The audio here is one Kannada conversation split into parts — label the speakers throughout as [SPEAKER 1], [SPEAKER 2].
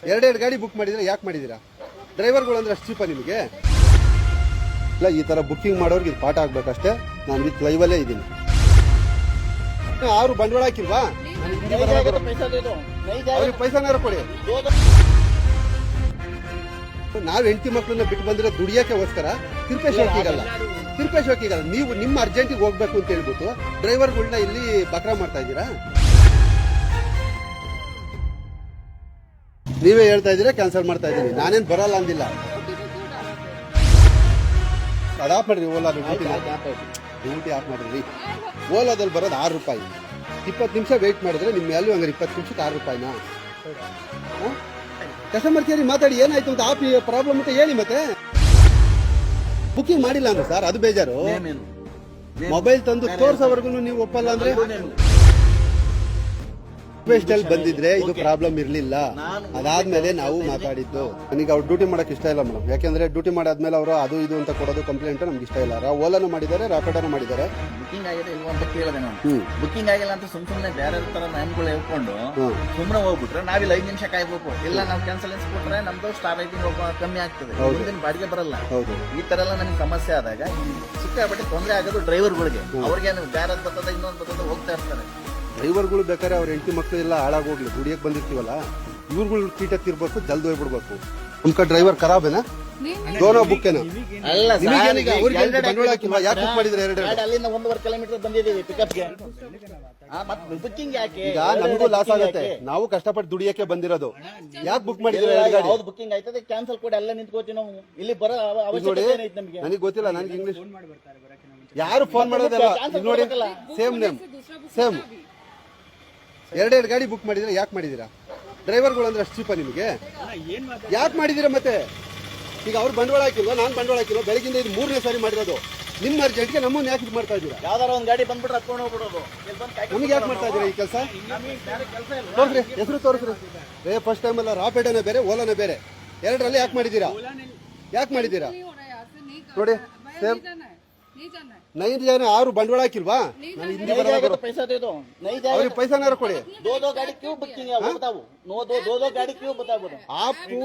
[SPEAKER 1] ಎರಡೆರಡು ಗಾಡಿ ಬುಕ್ ಮಾಡಿದ್ರೆ ಯಾಕೆ ಮಾಡಿದ್ದೀರಾ? ಡ್ರೈವರ್ಗಳು ಅಂದ್ರೆ ಅಷ್ಟು ಚೀಪ ನಿಮಗೆ? ಇಲ್ಲ, ಈ ತರ ಬುಕ್ಕಿಂಗ್ ಮಾಡೋರ್ಗೆ ಇದು ಪಾಠ ಆಗ್ಬೇಕಷ್ಟೇ. ನಾನು ವಿತ್ ಲೈವಲ್ಲೇ ಇದ್ದೀನಿ. ಯಾರು ಬಂಡವಾಳ ಹಾಕಿಲ್ವಾ? ಅವ್ರಿಗೆ ಪೈಸಾನಾರು ಕೊಡಿ. ನಾವ್ ಹೆಂಡತಿ ಮಕ್ಕಳನ್ನ ಬಿಟ್ಟು ಬಂದ್ರೆ ದುಡಿಯೋಕ್ಕೋಸ್ಕರ ತಿರುಪೇಶ್ ಹೋಗಿಗಲ್ಲ. ನೀವು ನಿಮ್ಮ ಅರ್ಜೆಂಟಿಗೆ ಹೋಗ್ಬೇಕು ಅಂತ ಹೇಳ್ಬಿಟ್ಟು ಡ್ರೈವರ್ಗಳನ್ನ ಇಲ್ಲಿ ಬಕ್ರಾ ಮಾಡ್ತಾ ಇದ್ದೀರಾ. ನೀವೇ ಹೇಳ್ತಾ ಇದ್ದೀರಾ ಕ್ಯಾನ್ಸಲ್ ಮಾಡ್ತಾ ಇದ್ದೀನಿ. ನಾನೇನ್ ಬರಲ್ಲ ಅಂದಿಲ್ಲ. ಅದಾಪ್ ಮಾಡ್ರಿ ಓಲಾ ಡ್ಯೂಟಿ ಆಫ್ ಮಾಡಿದ್ರಿ. ಓಲಾದಲ್ಲಿ ಬರೋದು 6 ರೂಪಾಯಿ. 20 ನಿಮಿಷ ವೇಟ್ ಮಾಡಿದ್ರೆ ನಿಮ್ಮ ವ್ಯಾಲ್ಯೂ ಹಂಗಾರೆ 20 ನಿಮಿಷಕ್ಕೆ 6 ರೂಪಾಯಿನಾ? ಕಸ್ಟಮರ್ ಕೇರಿ ಮಾತಾಡಿ ಏನಾಯ್ತು ಅಂತ ಆಪ್ ಪ್ರಾಬ್ಲಮ್ ಅಂತ ಹೇಳಿ. ಮತ್ತೆ ಬುಕಿಂಗ್ ಮಾಡಿಲ್ಲ ಅಂದ್ರೆ ಸರ್ ಅದು ಬೇಜಾರು. ಮೊಬೈಲ್ ತಂದು ತೋರ್ಸೋವರೆಗೂ ನೀವು ಒಪ್ಪಲ್ಲ ಅಂದ್ರೆ ಬಂದಿದ್ರೆ ಇದು ಪ್ರಾಬ್ಲಮ್ ಇರ್ಲಿಲ್ಲ. ಅದಾದ್ಮೇಲೆ ನಾವು ಮಾತಾಡಿದ್ದು. ನನಗೆ ಅವ್ರು ಡ್ಯೂಟಿ ಮಾಡಕ್ ಇಷ್ಟ ಇಲ್ಲ ಮೇಡಮ್. ಯಾಕೆಂದ್ರೆ ಡ್ಯೂಟಿ ಮಾಡಾದ್ಮೇಲೆ ಅವರು ಅದು ಇದು ಅಂತ ಕೊಡೋದು ಕಂಪ್ಲೇಂಟ್ ನಮ್ಗೆ ಇಷ್ಟ ಇಲ್ಲ. ಓಲಾನು ಮಾಡಿದ್ದಾರೆ, ರಾಪಿಡೋನು ಮಾಡಿದ್ದಾರೆ.
[SPEAKER 2] ಬುಕಿಂಗ್ ಆಗಿದೆ ಇಲ್ವಾ ಅಂತ ಕೇಳಿದೆ ನಾನು. ಬುಕಿಂಗ್ ಆಗಿಲ್ಲ ಅಂತ ಸುಮ್ನೆ ಬೇರೆ ತರ ಮ್ಯಾನ್ಗಳು ಹೇಳ್ಕೊಂಡು ಸುಮ್ನೆ ಹೋಗ್ಬಿಟ್ರೆ ನಾವಿಲ್ಲಿ 5 ನಿಮಿಷ ಕಾಯ್ಬೇಕು. ಇಲ್ಲ ನಾವು ಕ್ಯಾನ್ಸಲೆನ್ಸ್ ಕೊಟ್ರೆ ನಮ್ದು ಸ್ಟಾರ್ ರೈಟಿಂಗ್ ಕಮ್ಮಿ ಆಗ್ತದೆ, ಮುಂದಿನ ಬಾಡಿಗೆ ಬರಲ್ಲ. ಈ ತರ ಎಲ್ಲ ನಮ್ಗೆ ಸಮಸ್ಯೆ ಆದಾಗ ಸಿಕ್ಕಾಪಟ್ಟೆ ತೊಂದರೆ ಆಗೋದು ಡ್ರೈವರ್ಗಳಿಗೆ. ಅವ್ರಿಗೆ ಬೇರೆ ಬರ್ತದೆ ಇನ್ನೊಂದು ಬರ್ತದೆ ಹೋಗ್ತಾ ಇರ್ತಾರೆ.
[SPEAKER 1] ಡ್ರೈವರ್ಗಳು ಬೇಕಾದ್ರೆ ಅವ್ರ ಹೆಂಡತಿ ಮಕ್ಕಳು ಎಲ್ಲ ಹಾಳಾಗೋಗ್ಲಿ, ದುಡಿಯಕ್ ಬಂದಿರ್ತೀವಲ್ಲ ಇವ್ರುಗಳು ಕೀಟಕ್ ಇರ್ಬೇಕು, ಜಲ್ದಿ ಹೋಗ್ಬಿಡ್ಬೇಕು. ನಮ್ಕ ಡ್ರೈವರ್ ಖರಾಬೇನಾ? ದೋನೋ ಬುಕ್ಕೇನಾ? ಬಂಡವಾಳ ಹಾಕಿಲ್ವಾ? ಯಾಕೆ ಬುಕ್ ಮಾಡಿದ್ರೆ?
[SPEAKER 2] ಅಲ್ಲಿಂದ 1.5 ಕಿಲೋಮೀಟರ್ ಬಂದಿದ್ದೀವಿ ಪಿಕಪ್ಗೆ. ಬುಕ್ಕಿಂಗ್ ಯಾಕೆ?
[SPEAKER 1] ಈಗ ನಮಗೂ ಲಾಸ್ ಆಗುತ್ತೆ. ನಾವು ಕಷ್ಟಪಟ್ಟು ದುಡಿಯಕ್ಕೆ ಬಂದಿರೋದು. ಯಾಕೆ ಬುಕ್ ಮಾಡಿದ್ರೆ?
[SPEAKER 2] ಯಾವ್ದು ಬುಕ್ಕಿಂಗ್ ಆಯ್ತದೆ ಕ್ಯಾನ್ಸಲ್ ಕೊಡಿ, ಅಲ್ಲೇ ನಿಂತ್ಕೋತೀವಿ ನಾವು. ಇಲ್ಲಿ ಬರೋ ಅವಶ್ಯಕತೆ ಏನೈತೆ ನಮಗೆ?
[SPEAKER 1] ನನಗೆ ಗೊತ್ತಿಲ್ಲ, ನನಗೆ ಇಂಗ್ಲಿಷ್ ಯಾರು ಫೋನ್ ಮಾಡೋದಲ್ಲ. ನೋಡಿ ಸೇಮ್ ನೇಮ್ ಸೇಮ್. ಎರಡೆರಡು ಗಾಡಿ ಬುಕ್ ಮಾಡಿದ್ರೆ ಯಾಕೆ ಮಾಡಿದೀರಾ? ಡ್ರೈವರ್ಗಳು ಅಂದ್ರೆ ಅಷ್ಟು ಚೀಪ ನಿಮಗೆ? ಯಾಕೆ ಮಾಡಿದೀರಾ? ಮತ್ತೆ ಈಗ ಅವ್ರು ಬಂಡವಾಳ ಹಾಕಿಲ್ವಾ? ನಾನು ಬಂಡವಾಳ ಹಾಕಿಲ್ವಾ? ಬೆಳಗಿಂದ ಇದು 3ನೇ ಸಾರಿ ಮಾಡಿರೋದು. ನಿಮ್ಮ ಅರ್ಜೆಂಟ್ಗೆ ನಮ್ಮನ್ನ ಯಾಕೆ ಮಾಡ್ತಾ ಇದ್ದೀರಾ?
[SPEAKER 2] ಯಾವ್ದಾರ ಒಂದು ಗಾಡಿ ಬಂದ್ಬಿಟ್ರೆ ಹತ್ಕೊಂಡು ಹೋಗ್ಬಿಡೋದು.
[SPEAKER 1] ನಮಗೆ ಯಾಕೆ ಮಾಡ್ತಾ ಇದ್ದೀರಾ ಈ ಕೆಲಸ? ತೋರಿಸ್ರಿ, ಹೆಸರು ತೋರಿಸ್ರಿ. ಫಸ್ಟ್ ಟೈಮ್ ಅಲ್ಲ, ರಾಪಿಡೋನೇ ಬೇರೆ, ಓಲಾನೇ ಬೇರೆ. ಎರಡರಲ್ಲಿ ಯಾಕೆ ಮಾಡಿದ್ದೀರಾ? ನೋಡಿ ಸೇಮ್ 9 ಜನ. ಯಾರು ಬಂಡವಾಳ ಹಾಕಿಲ್ವಾ? ನಾನು ಹಿಂದಿ ಅವ್ರಿಗೆ ಪೈಸಾನಾರು ಕೊಡಿ. ಆಪು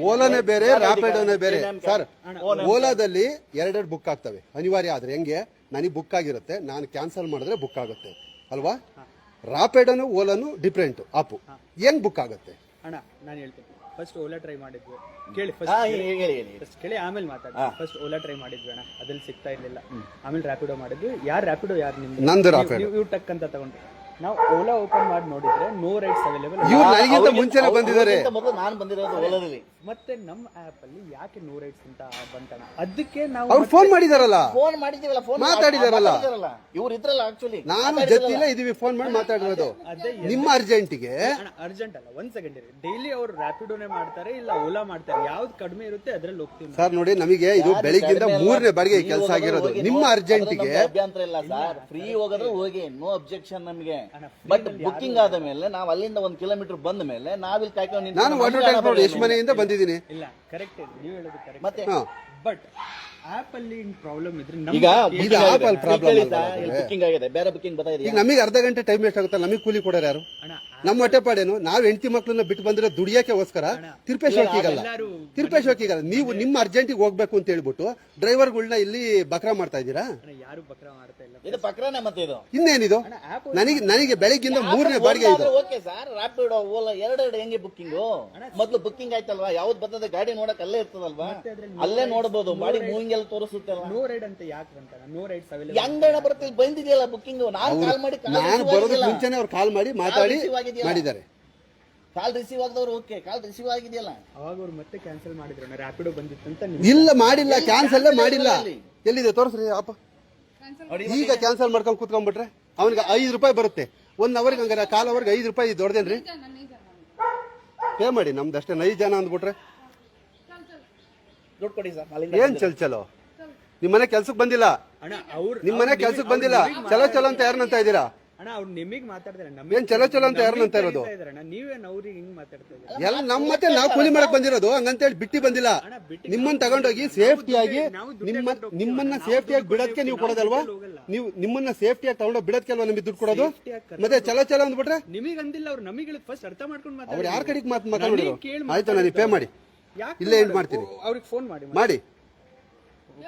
[SPEAKER 1] ಓಲಾನೇ ಬೇರೆ, ರಾಪಿಡೋನೇ ಬೇರೆ. ಸರ್ ಓಲಾದಲ್ಲಿ ಎರಡೆರಡು ಬುಕ್ ಆಗ್ತವೆ ಅನಿವಾರ್ಯ. ಆದ್ರೆ ಹೆಂಗೆ? ನನಗೆ ಬುಕ್ ಆಗಿರುತ್ತೆ, ನಾನು ಕ್ಯಾನ್ಸಲ್ ಮಾಡಿದ್ರೆ ಬುಕ್ ಆಗುತ್ತೆ ಅಲ್ವಾ? ರಾಪಿಡೋನು ಓಲಾನು ಡಿಫ್ರೆಂಟ್. ಆಪು ಹೆಂಗ್ ಬುಕ್ ಆಗುತ್ತೆ?
[SPEAKER 3] ಅಣ್ಣ ನಾನು ಹೇಳ್ತೀನಿ. ಫಸ್ಟ್ ಓಲಾ ಟ್ರೈ ಮಾಡಿದ್ವಿ, ಕೇಳಿ ಫಸ್ಟ್ ಕೇಳಿ ಆಮೇಲೆ ಮಾತಾಡಿ. ಫಸ್ಟ್ ಓಲಾ ಟ್ರೈ ಮಾಡಿದ್ವಿ ಅಣ್ಣ, ಅದ್ರಲ್ಲಿ ಸಿಗ್ತಾ ಇರ್ಲಿಲ್ಲ. ಆಮೇಲೆ ರ್ಯಾಪಿಡೋ ಮಾಡಿದ್ವಿ. ಯಾರು ರ್ಯಾಪಿಡೋ ಯಾರು ನಿಮ್ದು?
[SPEAKER 1] ನಂದು ರಾಪಿಡೋ.
[SPEAKER 3] ನೀವು ಟಕ್ ಅಂತ ತಗೊಂಡ್ರಿ. ನಾವು ಓಲಾ ಓಪನ್ ಮಾಡಿ ನೋಡಿದ್ರೆ ನೋ ರೈಡ್ಸ್ ಅವೈಲೇಬಲ್.
[SPEAKER 1] ಇವ್ರು ನನಗಿಂತ ಮುಂಚೆನೆ ಬಂದಿದ್ದಾರೆ.
[SPEAKER 2] ನಾನು ಬಂದಿರೋದು ಓಲಾದಲ್ಲಿ.
[SPEAKER 3] ಮತ್ತೆ ನಮ್ಮ ಆಪ್ ಅಲ್ಲಿ ಯಾಕೆ ನೋ ರೈಡ್ಸ್ ಅಂತ ಬಂತಣ್ಣ? ಅದಕ್ಕೆ ನಾವು
[SPEAKER 1] ಅವ್ರು ಫೋನ್ ಮಾಡಿದಾರಲ್ಲ,
[SPEAKER 2] ಫೋನ್ ಮಾಡಿದೀವಲ್ಲ, ಫೋನ್
[SPEAKER 1] ಮಾತಾಡಿದಾರಲ್ಲ.
[SPEAKER 2] ಇವ್ರು ಇದ್ರಲ್ಲ ಆಕ್ಚುಲಿ.
[SPEAKER 1] ನಾನು ಜೊತೆಲ್ಲ ಇದೀವಿ, ಫೋನ್ ಮಾಡಿ ಮಾತಾಡಿರೋದು. ನಿಮ್ಮ ಅರ್ಜೆಂಟಿಗೆ
[SPEAKER 3] ಅರ್ಜೆಂಟ್ ಅಲ್ಲ, 1 ಸೆಕೆಂಡ್ ಇರಿ. ಡೈಲಿ ಅವ್ರು ರ್ಯಾಪಿಡೋನೇ ಮಾಡ್ತಾರೆ, ಇಲ್ಲ ಓಲಾ ಮಾಡ್ತಾರೆ. ಯಾವ್ದು ಕಡಿಮೆ ಇರುತ್ತೆ ಅದ್ರಲ್ಲಿ ಹೋಗ್ತೀವಿ
[SPEAKER 1] ಸರ್. ನೋಡಿ ನಮಗೆ ಇದು ಬೆಳಿಗ್ಗಿಂದ 3ನೇ ಬಾಡಿಗೆ ಕೆಲಸ ಆಗಿರೋದು. ನಿಮ್ಮ ಅರ್ಜೆಂಟಿಗೆ
[SPEAKER 2] ಅಭ್ಯಂತರ ಇಲ್ಲ ಸರ್, ಫ್ರೀ ಹೋಗೋದ್ರೆ ಹೋಗಿ, ನೋ ಅಬ್ಜೆಕ್ಷನ್ ನಮಗೆ. ಬಟ್ ಬುಕ್ಕಿಂಗ್ ಆದ ಮೇಲೆ ನಾವು ಅಲ್ಲಿಂದ 1 ಕಿಲೋಮೀಟರ್ ಬಂದ ಮೇಲೆ ನಾವಿಲ್ಲಿ ಕಾಯ್ಕೊಂಡು
[SPEAKER 1] ನಾನು ವಾಟರ್ ಟ್ಯಾಂಕ್ ನೋಡಿ ಎಷ್ಟು ಮನೆಯಿಂದ ಬಂದಿದ್ದೀನಿ.
[SPEAKER 3] ಇಲ್ಲ ಕರೆಕ್ಟ್ ಇದೆ, ನೀವು ಹೇಳೋದು ಕರೆಕ್ಟ್.
[SPEAKER 2] ಮತ್ತೆ
[SPEAKER 3] ಬಟ್ ಆಪ್ ಅಲ್ಲಿ ಪ್ರಾಬ್ಲಮ್ ಇದ್ರೆ
[SPEAKER 2] ಈಗ
[SPEAKER 1] ಇದು ಆಪ್ ಅಲ್ಲಿ ಪ್ರಾಬ್ಲಮ್
[SPEAKER 2] ಬುಕ್ಕಿಂಗ್ ಆಗಿದೆ, ಬೇರೆ ಬುಕ್ಕಿಂಗ್ ಬರ್ತಾ ಇದೆ.
[SPEAKER 1] ಈಗ ನಮಗೆ ಅರ್ಧ ಗಂಟೆ ಟೈಮ್ ವೇಸ್ಟ್ ಆಗುತ್ತೆ. ನಮಗೆ ಕೂಲಿ ಕೊಡೋರು ಯಾರು? ನಮ್ಮ ಹೊಟ್ಟೆಪಾಡೇನು? ನಾವ್ ಹೆಂಡತಿ ಮಕ್ಕಳನ್ನ ಬಿಟ್ಟು ಬಂದ್ರೆ ದುಡಿಯೋಕ್ಕೋಸ್ಕರ ತಿರುಪೇಶ್ ಹೋಗಿಗಲ್ಲ. ನೀವು ನಿಮ್ಮ ಅರ್ಜೆಂಟಿಗೆ ಹೋಗ್ಬೇಕು ಅಂತ ಹೇಳ್ಬಿಟ್ಟು ಡ್ರೈವರ್ಗಳನ್ನ ಇಲ್ಲಿ ಬಕ್ರಾ ಮಾಡ್ತಾ ಇದ್ದೀರಾ.
[SPEAKER 3] ಯಾರು ಬಕ್ರಾ ಮಾಡ್ತಾ ಇಲ್ಲ.
[SPEAKER 2] ಇದು ಬಕ್ರಾನೆ ಮತ್ತೆ ಇದು
[SPEAKER 1] ಇನ್ನೇನಿದು? ನನಗೆ ಬೆಳಗ್ಗಿಂದ 3ನೇ ಬಾಡಿಗೆ ಇದು.
[SPEAKER 2] ಓಕೆ ಸರ್, ರಾಪಿಡೋ ಓಲಾ ಎರಡೆರಡು ಹೆಂಗೆ ಬುಕ್ಕಿಂಗ್? ಮೊದ್ಲು ಬುಕ್ಕಿಂಗ್ ಆಯ್ತಲ್ವಾ, ಯಾವ್ದು ಬರ್ತದೆ ಗಾಡಿ ನೋಡಕ್ ಅಲ್ಲೇ ಇರ್ತದಲ್ವಾ, ಅಲ್ಲೇ ನೋಡಬಹುದು. ಬಾಡಿ ಮೂವಿಂಗ್ ಎಲ್ಲ ತೋರಿಸುತ್ತೆ.
[SPEAKER 3] ನೋ ರೈಡ್ ಅಂತ ಯಾಕೆ ಬಂತಾರ? ನೋ ರೈಡ್ಸ್ ಅವೈಲೇಬಲ್
[SPEAKER 2] ಹೆಂಗಣ ಬರುತ್ತೆ? ಬಂದಿದೆಯಲ್ಲ ಬುಕ್ಕಿಂಗ್. ನಾನು
[SPEAKER 1] ಬರೋದಕ್ಕೆ ಮುಂಚೆನೆ ಅವ್ರು ಕಾಲ್ ಮಾಡಿ ಮಾತಾಡಿ ಮಾಡಿದ್ದಾರೆ.
[SPEAKER 2] ಕಾಲ್ ರಿಸೀವ್ ಆಗದವ್ರು ಓಕೆ, ಕಾಲ್ ರಿಸೀವ್ ಆಗಿದೆಯಲ್ಲ.
[SPEAKER 3] ಅವಾಗ ಅವ್ರು ಮತ್ತೆ ಕ್ಯಾನ್ಸಲ್ ಮಾಡಿದ್ರು. ರ್ಯಾಪಿಡೋ ಬಂದಿತ್ತಂತ.
[SPEAKER 1] ಇಲ್ಲ ಮಾಡಿಲ್ಲ, ಕ್ಯಾನ್ಸಲ್ ಮಾಡಿಲ್ಲ. ಎಲ್ಲಿದೆ ತೋರಿಸ್ರಿ ಅಪ್ಪ. ಈಗ ಕ್ಯಾನ್ಸಲ್ ಮಾಡ್ಕೊಂಡು ಕೂತ್ಕೊಂಡ್ಬಿಟ್ರೆ ಅವನಿಗೆ 5 ರೂಪಾಯಿ ಬರುತ್ತೆ 1 ಅವರ್ಗೆ. ಹಂಗಾರೆ ಕಾಲ್ ಅವರ್ಗೆ 5 ರೂಪಾಯಿ ದೊಡ್ಡದೇನ್ರಿ? ಪೇ ಮಾಡಿ. ನಮ್ದಷ್ಟೇ 9 ಜನ ಅಂದ್ಬಿಟ್ರೆ
[SPEAKER 2] ದುಡ್ಡು ಕೊಡಿ ಸರ್.
[SPEAKER 1] ಏನ್ ಚಲೋ? ನಿಮ್ಮನೆ ಕೆಲ್ಸಕ್ಕೆ ಬಂದಿಲ್ಲ, ನಿಮ್ಮನೆ ಕೆಲ್ಸಕ್ಕೆ ಬಂದಿಲ್ಲ. ಚಲೋ ಅಂತ ಯಾರನ್ನಂತ ಇದ್ದೀರಾ?
[SPEAKER 3] ಅಣ್ಣ ಅವ್ರು ನಿಮಗೆ ಮಾತಾಡ್ತಾರೆ.
[SPEAKER 1] ಏನ್ ಚಲೋ ಅಂತ ಯಾರನ್ನಂತ ಇರೋದು?
[SPEAKER 3] ನೀವೇನು ಅವ್ರಿಗೆ ಹಿಂಗ್ ಮಾತಾಡ್ತಾ ಇದ್ದೀರಾ?
[SPEAKER 1] ಎಲ್ಲ ನಮ್ಮ ಮತ್ತೆ ನಾವು ಕೂಲಿ ಮಾಡಕ್ ಬಂದಿರೋದು, ಹಂಗಂತೇಳಿ ಬಿಟ್ಟಿ ಬಂದಿಲ್ಲ. ನಿಮ್ಮನ್ನ ತಗೊಂಡೋಗಿ ಸೇಫ್ಟಿಯಾಗಿ ನಿಮ್ಮನ್ನ ಸೇಫ್ಟಿಯಾಗಿ ಬಿಡೋದಕ್ಕೆ ನೀವು ಕೊಡೋದಲ್ವಾ? ನೀವು ನಿಮ್ಮನ್ನ ಸೇಫ್ಟಿಯಾಗಿ ತಗೊಂಡೋಗಿ ಬಿಡೋದಕ್ಕೆಲ್ವ ನಿಮಗೆ ದುಡ್ಡು ಕೊಡೋದು
[SPEAKER 3] Safety ಆಗಿ
[SPEAKER 1] ಮತ್ತೆ ಚಲ ಅಂದ್ಬಿಟ್ರೆ
[SPEAKER 3] ನಿಮಗೆ ಅಂದಿಲ್ಲ ಅವ್ರು ನಮಗೆ ಫಸ್ಟ್ ಅರ್ಥ ಮಾಡ್ಕೊಂಡು
[SPEAKER 1] ಅವ್ರು ಯಾರ ಕಡೆಗೆ ಮಾತಾಡಿದ್ರು
[SPEAKER 3] ನನಗೆ ಕೇಳಿ
[SPEAKER 1] ಆಯ್ತು ನನಗೆ ಪೇ ಮಾಡಿ ಇಲ್ಲೇ ಎಂಡ್ ಮಾಡ್ತೀನಿ
[SPEAKER 3] ಅವ್ರಿಗೆ ಫೋನ್ ಮಾಡಿ
[SPEAKER 1] ಮಾಡಿ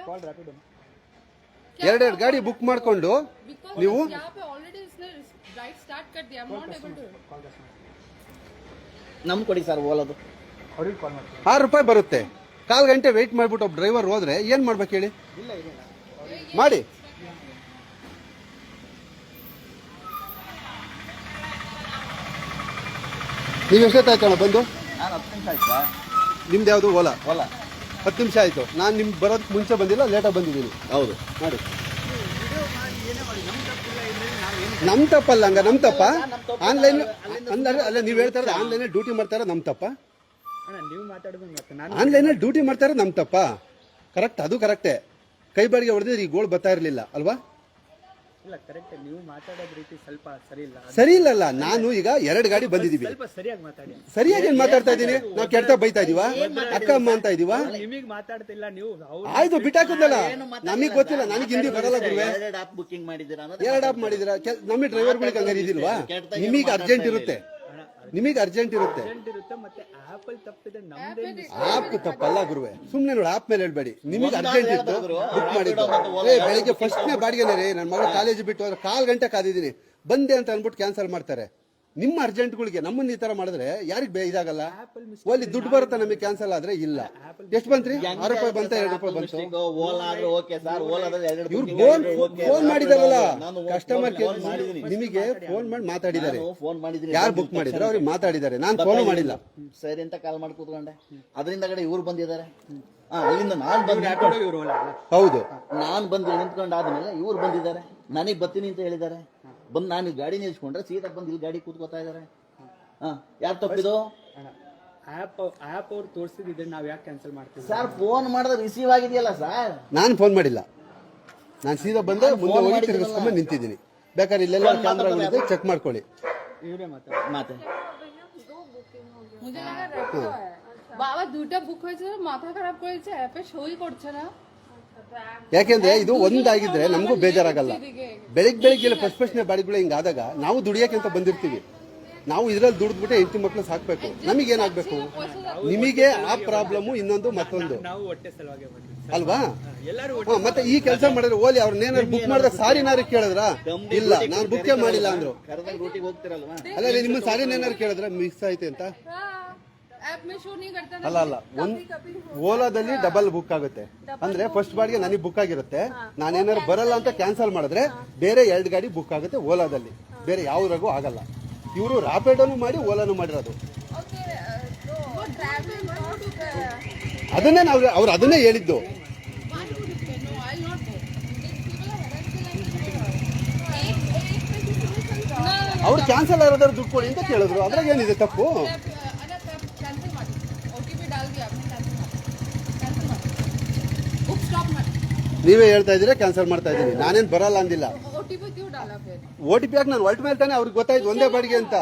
[SPEAKER 3] ಕಾಲ್ ರ್ಯಾಪಿಡೋ
[SPEAKER 1] 2 ಗಾಡಿ ಬುಕ್ ಮಾಡ್ಕೊಂಡು ನೀವು
[SPEAKER 4] यहाँ पे ऑलरेडी इसने राइट स्टार्ट कर दिया, I'm not able to.
[SPEAKER 2] ನಮ್ಗೆ ಕೊಡಿ ಸರ್ ಓಲದು.
[SPEAKER 3] ಅವ್ರಿಗೆ ಕಾಲ್ ಮಾಡ್ತೀನಿ.
[SPEAKER 1] 6 ರೂಪಾಯಿ ಬರುತ್ತೆ. 1/4 ಗಂಟೆ ವೆಯ್ಟ್ ಮಾಡ್ಬಿಟ್ಟು ಒಬ್ಬ ಡ್ರೈವರ್ ಹೋದ್ರೆ ಏನ್ ಮಾಡ್ಬೇಕು ಹೇಳಿ? ಮಾಡಿ ನೀವು ಎಷ್ಟೊತ್ತಾಯ್ತಣ್ಣ ಬಂದು?
[SPEAKER 2] ನಾನು 10 ನಿಮಿಷ ಆಯ್ತು ಸರ್.
[SPEAKER 1] ನಿಮ್ದು ಯಾವುದು ಓಲಾ?
[SPEAKER 2] ಓಲಾ
[SPEAKER 1] 10 ನಿಮಿಷ ಆಯ್ತು. ನಾನು ನಿಮ್ಗೆ ಬರೋದಕ್ಕೆ ಮುಂಚೆ ಬಂದಿಲ್ಲ, ಲೇಟಾಗಿ ಬಂದಿದ್ದೀನಿ.
[SPEAKER 2] ಹೌದು.
[SPEAKER 1] ಮಾಡಿ. ನಮ್ ತಪ್ಪಲ್ಲ ಹಂಗ, ನಮ್ ತಪ್ಪ ಆನ್ಲೈನ್ ಅಲ್ಲ ನೀವು ಹೇಳ್ತಾ ಇರೋದು ಆನ್ಲೈನ್ ಡ್ಯೂಟಿ ಮಾಡ್ತಾರ ನಮ್ ತಪ್ಪ?
[SPEAKER 3] ಅಣ್ಣ ನೀವು ಮಾತಾಡೋದು ಮತ್ತೆ ನಾನು
[SPEAKER 1] ಆನ್ಲೈನ್ ಡ್ಯೂಟಿ ಮಾಡ್ತಾರ ನಮ್ ತಪ್ಪ? ಕರೆಕ್ಟ್, ಅದು ಕರೆಕ್ಟೇ. ಕೈ ಬಾಡಿಗೆ ಹೊಡೆದಿದ್ರೆ ಈ ಗೋಲ್ ಬರ್ತಾ ಇರ್ಲಿಲ್ಲ ಅಲ್ವಾ?
[SPEAKER 3] ಇಲ್ಲ ಕರೆಕ್ಟ್, ನೀವು ಮಾತಾಡೋದ್ ರೀತಿ ಸ್ವಲ್ಪ ಸರಿ ಇಲ್ಲ.
[SPEAKER 1] ಸರಿ ಇಲ್ಲಲ್ಲ, ನಾನು ಈಗ 2 ಗಾಡಿ ಬಂದಿದೀವಿ.
[SPEAKER 3] ಸ್ವಲ್ಪ ಸರಿಯಾಗಿ ಮಾತಾಡಿ.
[SPEAKER 1] ಸರಿಯಾಗಿ ಏನ್ ಮಾತಾಡ್ತಾ ಇದೀನಿ? ನಾವು ಕೆಡ್ತಾ ಬೈತಾ ಇದೀವ? ಅಕ್ಕ ಅಮ್ಮ ಅಂತ ಇದೀವ?
[SPEAKER 3] ನಿಮಗೆ ಮಾತಾಡ್ತಿಲ್ಲ ನೀವು.
[SPEAKER 1] ಆಯ್ತು ಬಿಟ್ಟಾಕುದಲ್ಲ, ನಮಗ್ ಗೊತ್ತಿಲ್ಲ, ನನಗೆ ಹಿಂದಿ ಬರಲ್ಲ ಗುರುವೆ.
[SPEAKER 2] 2 ಆಪ್ ಬುಕಿಂಗ್ ಮಾಡಿದ್ದೀರಾ ಅನ್ನೋದು
[SPEAKER 1] 2 ಆಪ್ ಮಾಡಿದಿರ? ನಮಗೆ ಡ್ರೈವರ್ಗಳಿಗೆ ಹಂಗಾರೆ ಇದಿಲ್ವಾ? ನಿಮಗೆ ಅರ್ಜೆಂಟ್ ಇರುತ್ತೆ, ನಿಮಗೆ ಅರ್ಜೆಂಟ್ ಇರುತ್ತೆ.
[SPEAKER 3] ಇರುತ್ತೆ ಮತ್ತೆ ಆಪಲ್ ತಪ್ಪಿದೆ ನಮ್ದೇ.
[SPEAKER 1] ಆಪ್ ತಪ್ಪಲ್ಲ ಗುರುವೆ, ಸುಮ್ನೆ ನೋಡಿ ಆಪ್ ಮೇಲೆ ಹೇಳ್ಬೇಡಿ. ನಿಮಗೆ ಅರ್ಜೆಂಟ್ ಇತ್ತು ಬುಕ್ ಮಾಡಿದ್ದು. ಬೆಳಿಗ್ಗೆ ಫಸ್ಟ್ನೇ ಬಾಡಿಗೆನೇ ರೀ, ನನ್ನ ಮಗಳು ಕಾಲೇಜ್ ಬಿಟ್ಟು ಹೋದ್ರೆ 1/4 ಗಂಟೆ ಕಾದಿದ್ದೀನಿ, ಬಂದೆ ಅಂತ ಅನ್ಬಿಟ್ಟು ಕ್ಯಾನ್ಸಲ್ ಮಾಡ್ತಾರೆ. ನಿಮ್ಮ ಅರ್ಜೆಂಟ್ಗಳಿಗೆ ನಮ್ಮನ್ನ ಈ ತರ ಮಾಡಿದ್ರೆ ಯಾರಿಗೆ ಇದಾಗಲ್ಲ? ಒಲ್ಲಿ ದುಡ್ಡು ಬರುತ್ತೆ ನಮಗೆ, ಕ್ಯಾನ್ಸಲ್ ಆದ್ರೆ ಇಲ್ಲ. ಎಷ್ಟು ಬಂತ್ರಿ? 6 ರೂಪಾಯಿ ಬಂತ, 2 ರೂಪಾಯಿ ಬಂತು.
[SPEAKER 2] ಓಲಾ ಆದ್ರೆ ಓಕೆ ಸರ್, ಓಲಾದ್ರೆ 2
[SPEAKER 1] ಇವ್ರು ಫೋನ್ ಮಾಡಿದಾರಲ್ಲ ಕಸ್ಟಮರ್ ಕೇರ್, ನಿಮಗೆ ಫೋನ್ ಮಾಡಿ ಮಾತಾಡಿದ್ದಾರೆ.
[SPEAKER 2] ಫೋನ್ ಮಾಡಿದ್ದೀನಿ.
[SPEAKER 1] ಯಾರು ಬುಕ್ ಮಾಡಿದ್ರೆ ಅವ್ರಿಗೆ ಮಾತಾಡಿದ್ದಾರೆ, ನಾನು ಫೋನ್ ಮಾಡಿಲ್ಲ.
[SPEAKER 2] ಸರಿ ಅಂತ ಕಾಲ್ ಮಾಡಿ ಕೂತ್ಕೊಂಡೆ. ಅದರಿಂದ ಕಡೆ ಇವ್ರು ಬಂದಿದ್ದಾರೆ. ಅಲ್ಲಿಂದ ನಾನ್ ಬಂದು
[SPEAKER 3] ಇವರು ಅಲ್ಲ.
[SPEAKER 1] ಹೌದು,
[SPEAKER 2] ನಾನ್ ಬಂದು ನಿಂತ್ಕೊಂಡು ಆದ್ಮೇಲೆ ಇವ್ರು ಬಂದಿದ್ದಾರೆ. ನನಗ್ ಬರ್ತೀನಿ ಅಂತ ಹೇಳಿದ್ದಾರೆ. ಬಂದು ನಾನು ಗಾಡಿ ನಿಲ್ಸ್ಕೊಂಡ್ರೆ ಸೀದಾ ಬಂದು ಇಲ್ಲಿ ಗಾಡಿ ಕೂತ್ಕೋತಾ ಇದಾರೆ. ಯಾರು ತಪ್ಪಿದು?
[SPEAKER 3] ಆಪ್ ಅವ್ರು ತೋರಿಸಿದ್ರೆ ನಾವ್ ಯಾಕೆ ಕ್ಯಾನ್ಸಲ್ ಮಾಡ್ತೀವಿ
[SPEAKER 2] ಸರ್? ಫೋನ್ ಮಾಡಿದ್ರೆ ರಿಸೀವ್ ಆಗಿದೆಯಲ್ಲ ಸರ್.
[SPEAKER 1] ನಾನು ಫೋನ್ ಮಾಡಿಲ್ಲ, ನಾನು ಸೀದಾ ಬಂದೆ, ಮುಂದೆ ಹೋಗಿ ತಿರುಗಿಸ್ಕೊಂಡ್ ನಿಂತಿದ್ದೀನಿ. ಬೇಕಾದ್ರೆ ಇಲ್ಲೆಲ್ಲ ಕ್ಯಾಮ್ರಾಗಳಿದೆ, ಚೆಕ್ ಮಾಡ್ಕೊಳ್ಳಿ.
[SPEAKER 3] ಇವರೇ ಮಾತಾಡ
[SPEAKER 2] ಮಾತೆ
[SPEAKER 4] मुझे लगा रैपिडो है। বাবা দুটো বুক হয়েছে, মাথা খারাপ করেছে, অ্যাপে সই করছে না।
[SPEAKER 1] ಯಾಕೆಂದ್ರೆ ಇದು ಒಂದಾಗಿದ್ರೆ ನಮಗೂ ಬೇಜಾರಾಗಲ್ಲ. ಬೆಳಿಗ್ಗೆ ಫಸ್ಟ್ ಬಾಡಿಗಳು ಹಿಂಗಾದಾಗ ನಾವು ದುಡಿಯಕ್ಕೆ ಬಂದಿರ್ತೀವಿ. ನಾವು ಇದ್ರಲ್ಲಿ ದುಡಿದ್ಬಿಟ್ಟೆ ಹೆಂಡತಿ ಮಕ್ಳು ಸಾಕ್ಬೇಕು. ನಮಗೇನಾಗ್ಬೇಕು? ನಿಮಗೆ ಆ ಪ್ರಾಬ್ಲಮ್, ಇನ್ನೊಂದು ಮತ್ತೊಂದು
[SPEAKER 3] ನಾವು ಹೊಟ್ಟೆ ಸಲುವಾಗಿ ಬಂದ್ವಿ
[SPEAKER 1] ಅಲ್ವಾ?
[SPEAKER 3] ಎಲ್ಲರೂ
[SPEAKER 1] ಮತ್ತೆ ಈ ಕೆಲಸ ಮಾಡಿದ್ರೆ ಓಲಿ ಅವ್ರನ್ನೇನಾದ್ರು ಬುಕ್ ಮಾಡಿದ್ರೆ ಸಾರಿನಾರು ಕೇಳಿದ್ರ? ಇಲ್ಲ, ನಾನು ಬುಕ್ಕೇ ಮಾಡಿಲ್ಲ ಅಂದ್ರು.
[SPEAKER 2] ಕರೆದಾಗ ಡ್ಯೂಟಿಗೆ ಹೋಗ್ತಿರಲ್ವಾ?
[SPEAKER 1] ಅಲ್ಲ ನಿಮ್ಮ ಸಾರಿನೇನಾರು ಕೇಳಿದ್ರೆ ಮಿಕ್ಸ್ ಐತೆ ಅಂತ?
[SPEAKER 4] ऐप में शो नहीं करता ना।
[SPEAKER 1] ಅಲ್ಲ ಓಲಾದಲ್ಲಿ ಡಬಲ್ ಬುಕ್ ಆಗುತ್ತೆ. ಅಂದ್ರೆ ಫಸ್ಟ್ ಬಾಡಿಗೆ ನನಗೆ ಬುಕ್ ಆಗಿರುತ್ತೆ, ನಾನೇನಾದ್ರು ಬರಲ್ಲ ಅಂತ ಕ್ಯಾನ್ಸಲ್ ಮಾಡಿದ್ರೆ ಬೇರೆ 2 ಗಾಡಿ ಬುಕ್ ಆಗುತ್ತೆ ಓಲಾದಲ್ಲಿ, ಬೇರೆ ಯಾವ್ದಾಗೂ ಆಗಲ್ಲ. ಇವರು ರಾಪಿಡೋನು ಮಾಡಿ ಓಲಾನು ಮಾಡಿರೋದು.
[SPEAKER 4] ओके, तो वो ट्रैवल नॉट
[SPEAKER 1] ಅದನ್ನೇ ನಾವು ಅವ್ರು ಅದನ್ನೇ ಹೇಳಿದ್ದು.
[SPEAKER 4] Why would you say no? I'll not go. These people are harassing and
[SPEAKER 1] ಅವ್ರು ಕ್ಯಾನ್ಸಲ್ ಆಗಿರೋದ್ರ ದುಡ್ಡು ಕೊಡಿ ಅಂತ ಕೇಳಿದ್ರು, ಅದ್ರಾಗ ಏನಿದೆ ತಪ್ಪು?
[SPEAKER 4] कैंसिल ಮಾಡಿ, ओटीपी डाल दिया आपने, कैंसिल ಮಾಡಿ, बुक स्टॉप ಮಾಡಿ.
[SPEAKER 1] ನೀವೇ ಹೇಳ್ತಾ ಇದ್ದೀರಾ ಕ್ಯಾನ್ಸಲ್ ಮಾಡ್ತಾ ಇದ್ದೀನಿ, ನಾನೇನ್ ಬರಲ್ಲ ಅಂದಿಲ್ಲ.
[SPEAKER 4] ओटीपी क्यों डाला फिर?
[SPEAKER 1] OTP ಯಾಕೆ ನಾನು ಹೊರಟ ಮೇಲೆ ತಾನೆ ಅವ್ರಿಗೆ ಗೊತ್ತಾಯ್ತು ಒಂದೇ ಬಾಡಿಗೆ ಅಂತ.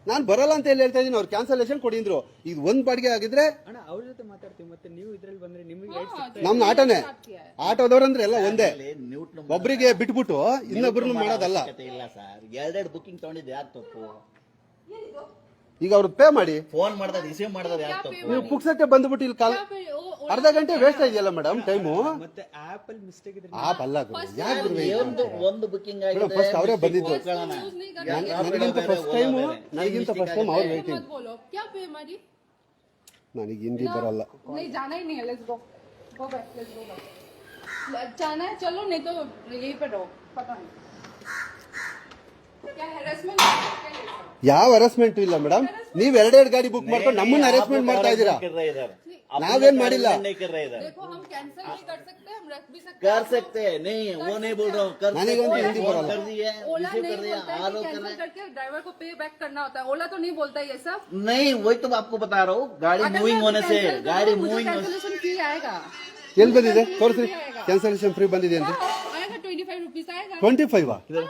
[SPEAKER 1] ನಾನು ಬರಲ್ಲ ಅಂತ ಹೇಳ್ತಾ ಇದ್ದೀನಿ, ಅವ್ರು ಕ್ಯಾನ್ಸಲೇಷನ್ ಕೊಡಿ ಅಂದ್ರು. ಈಗ ಒಂದ್ ಬಾಡಿಗೆ ಆಗಿದ್ರೆ
[SPEAKER 3] ಅಣ್ಣ ಅವ್ರ ಜೊತೆ ಮಾತಾಡ್ತೀವಿ, ಮತ್ತೆ ನೀವು ಇದ್ರಲ್ಲಿ ಬಂದ್ರೆ ನಿಮಗೆ ರೈಟ್ ಸಿಗ್ತದೆ.
[SPEAKER 1] ನಮ್ ಆಟೋನೇ, ಆಟೋದವ್ರಂದ್ರೆ ಎಲ್ಲ ಒಂದೇ.
[SPEAKER 2] ನ್ಯೂಟ್
[SPEAKER 1] ಒಬ್ರಿಗೆ ಬಿಟ್ಬಿಟ್ಟು ಇನ್ನೊಬ್ರನ್ನ ಮಾಡೋದಲ್ಲ.
[SPEAKER 2] ಇಲ್ಲ ಸರ್, 2 ಬುಕಿಂಗ್ ತಗೊಂಡಿದ್ದು ಯಾರು ತಪ್ಪು?
[SPEAKER 1] ಈಗ ಅವ್ರು ಪೇ ಮಾಡಿ,
[SPEAKER 2] ಫೋನ್ ಮಾಡಿದ್ರೆ ರಿಸೀವ್ ಮಾಡಿದ್ರೆ ಯಾರು ತಪ್ಪು?
[SPEAKER 1] ನೀವು ಪುಕ್ಸಟ್ಟೆ ಬಂದ್ಬಿಟ್ಟು ಇಲ್ಲಿ ಕಾಲ್ ಅರ್ಧ ಗಂಟೆ ವೇಸ್ಟ್ ಇದೆಯಲ್ಲ ಮೇಡಮ್ ಟೈಮು.
[SPEAKER 3] ಮತ್ತೆ ಆಪಲ್ ಮಿಸ್ಟೇಕ್ ಇದ್ರೆ
[SPEAKER 1] ಆಪ್ ಅಲ್ಲ ಗುರು, ಯಾಕೆ ಗುರು?
[SPEAKER 2] ಒಂದು ಬುಕಿಂಗ್
[SPEAKER 1] ಮೇಡಮ್ ಫಸ್ಟ್ ಅವರೇ ಬಂದಿದ್ದು,
[SPEAKER 4] यूज नहीं करना।
[SPEAKER 1] ನನಗಿಂತ ಫಸ್ಟ್ ಟೈಮ್ ಅವ್ರು ವೇಟಿಂಗ್.
[SPEAKER 4] मत बोलो क्या पे हमारी।
[SPEAKER 1] ನನಗೆ ಹಿಂದಿ ಬರಲ್ಲ.
[SPEAKER 4] नहीं जाना ही नहीं है, let's go go back, let's go back. जाना है चलो, नहीं तो यहीं पे रहो। पता नहीं क्या हैरेसमेंट क्या है?
[SPEAKER 1] ಯಾವ ಹರಾಸ್ಮೆಂಟ್ ಇಲ್ಲ ಮೇಡಮ್. ನೀವ್ 2 ಗಾಡಿ ಬುಕ್ ಮಾಡ್ಕೊಂಡು ನಮ್ಮನ್ನ ಹರಾಸ್ಮೆಂಟ್ ಮಾಡ್ತಾ ಇದ್ದೀರಾ. ನಾವೇನ್ ಮಾಡಿಲ್ಲ.
[SPEAKER 4] देखो हम कैंसिल नहीं कर सकते, हम रख भी सकते
[SPEAKER 2] कर सकते हैं, नहीं वो नहीं बोल रहा हूँ, कर
[SPEAKER 1] नानी
[SPEAKER 2] सकते
[SPEAKER 1] को
[SPEAKER 2] हैं,
[SPEAKER 1] हिंदी
[SPEAKER 2] फोन
[SPEAKER 1] बोला।
[SPEAKER 2] कर दिए,
[SPEAKER 4] ओला
[SPEAKER 2] रिसीव
[SPEAKER 4] नहीं
[SPEAKER 2] कर दिया,
[SPEAKER 4] बोलता है
[SPEAKER 2] आरोप
[SPEAKER 4] कि
[SPEAKER 2] कर
[SPEAKER 4] कैंसिल
[SPEAKER 2] रहे
[SPEAKER 4] करके ड्राइवर को पे बैक करना होता है। ओला तो नहीं बोलता ये सब।
[SPEAKER 2] नहीं, वही तो आपको बता रहा हूँ, गाड़ी मूविंग होने से, गाड़ी मूविंग
[SPEAKER 4] कैंसिलेशन फी आएगा,
[SPEAKER 1] ಎಲ್ಲಿ ಬಂದಿದೆ ತೋರಿಸ್ರಿ, ಕ್ಯಾನ್ಸಲೇಷನ್ ಫ್ರೀ ಬಂದಿದೆ ಅಂತ.
[SPEAKER 4] आएगा 25 रुपीज आएगा।
[SPEAKER 1] 25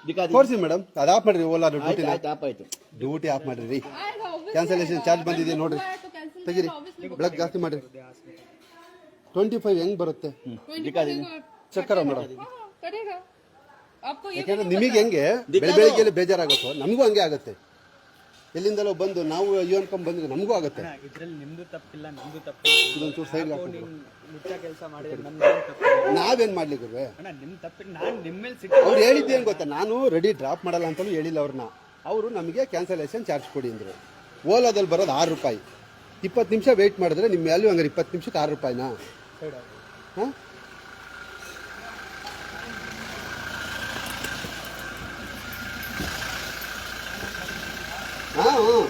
[SPEAKER 2] दिखा दी।
[SPEAKER 1] ತೋರಿಸಿ ಮೇಡಮ್, ಅದು ಆಫ್ ಮಾಡ್ರಿ. ಓಲಾ ಡ್ಯೂಟಿ
[SPEAKER 2] आप आए तो
[SPEAKER 1] ಡ್ಯೂಟಿ ಆಫ್ ಮಾಡ್ರಿ ರೀ.
[SPEAKER 4] आएगा obviously
[SPEAKER 1] ಕ್ಯಾನ್ಸಲೇಷನ್ ಚಾರ್ಜ್ ಬಂದಿದೆ ನೋಡ್ರಿ,
[SPEAKER 4] तो कैंसिल
[SPEAKER 1] ತೆಗಿರಿ, ಬೆಳಗ್ಗೆ ಜಾಸ್ತಿ ಮಾಡ್ರಿ. 25 ಹೆಂಗ್ ಬರುತ್ತೆ
[SPEAKER 2] दिखा दी।
[SPEAKER 1] ಚೆಕ್ ಕರ ಮೇಡಮ್.
[SPEAKER 4] करेगा। आपको ये
[SPEAKER 1] ಯಾಕಂದ್ರೆ ನಿಮಗೆ ಹೆಂಗೆ ಬೆಳಿಗ್ಗೆ ಬೇಜಾರಾಗುತ್ತೋ ನಮಗೂ ಹಂಗೆ ಆಗುತ್ತೆ. ಎಲ್ಲಿಂದಲೋ ಬಂದು ನಾವು ಅಯ್ಯೋ ಅನ್ಕೊಂಡ್ ಬಂದ್ರೆ ನಮಗೂ ಆಗುತ್ತೆ.
[SPEAKER 3] ಇದ್ರಲ್ಲಿ ನಿಮ್ದು ತಪ್ಪಿಲ್ಲ, ನಮ್ದು ತಪ್ಪಿಲ್ಲ.
[SPEAKER 1] ಇದೊಂಚೂರು ಸೈಡ್
[SPEAKER 3] ಮುಚ್ಚ ಕೆಲಸ ಮಾಡಿದ್ರೆ ನಮ್ದು ತಪ್ಪಿಲ್ಲ.
[SPEAKER 1] ನಾವೇನ್ ಮಾಡ್ಲಿಕ್ಕೆ
[SPEAKER 3] ಅಣ್ಣ ನಿಮ್ ತಪ್ಪಿಲ್ಲ, ನಾನು ನಿಮ್ಮ ಮೇಲೆ ಸಿಟ್ಟು.
[SPEAKER 1] ಅವ್ರು ಹೇಳಿದ್ದೇನು ಗೊತ್ತಾ, ನಾನು ರೆಡಿ ಡ್ರಾಪ್ ಮಾಡಲ್ಲ ಅಂತಲೂ ಹೇಳಿಲ್ಲ ಅವ್ರನ್ನ. ಅವರು ನಮಗೆ ಕ್ಯಾನ್ಸಲೇಷನ್ ಚಾರ್ಜ್ ಕೊಡಿ ಅಂದರು. ಓಲಾದಲ್ಲಿ ಬರೋದು 6 ರೂಪಾಯಿ. 20 ನಿಮಿಷ ವೆಯ್ಟ್ ಮಾಡಿದ್ರೆ ನಿಮ್ಮ ವ್ಯಾಲ್ಯೂ ಹಂಗಾರೆ 20 ನಿಮಿಷಕ್ಕೆ 6 ರೂಪಾಯಿನಾ? ಹಾಂ, ಹಾಂ ಹಾಂ.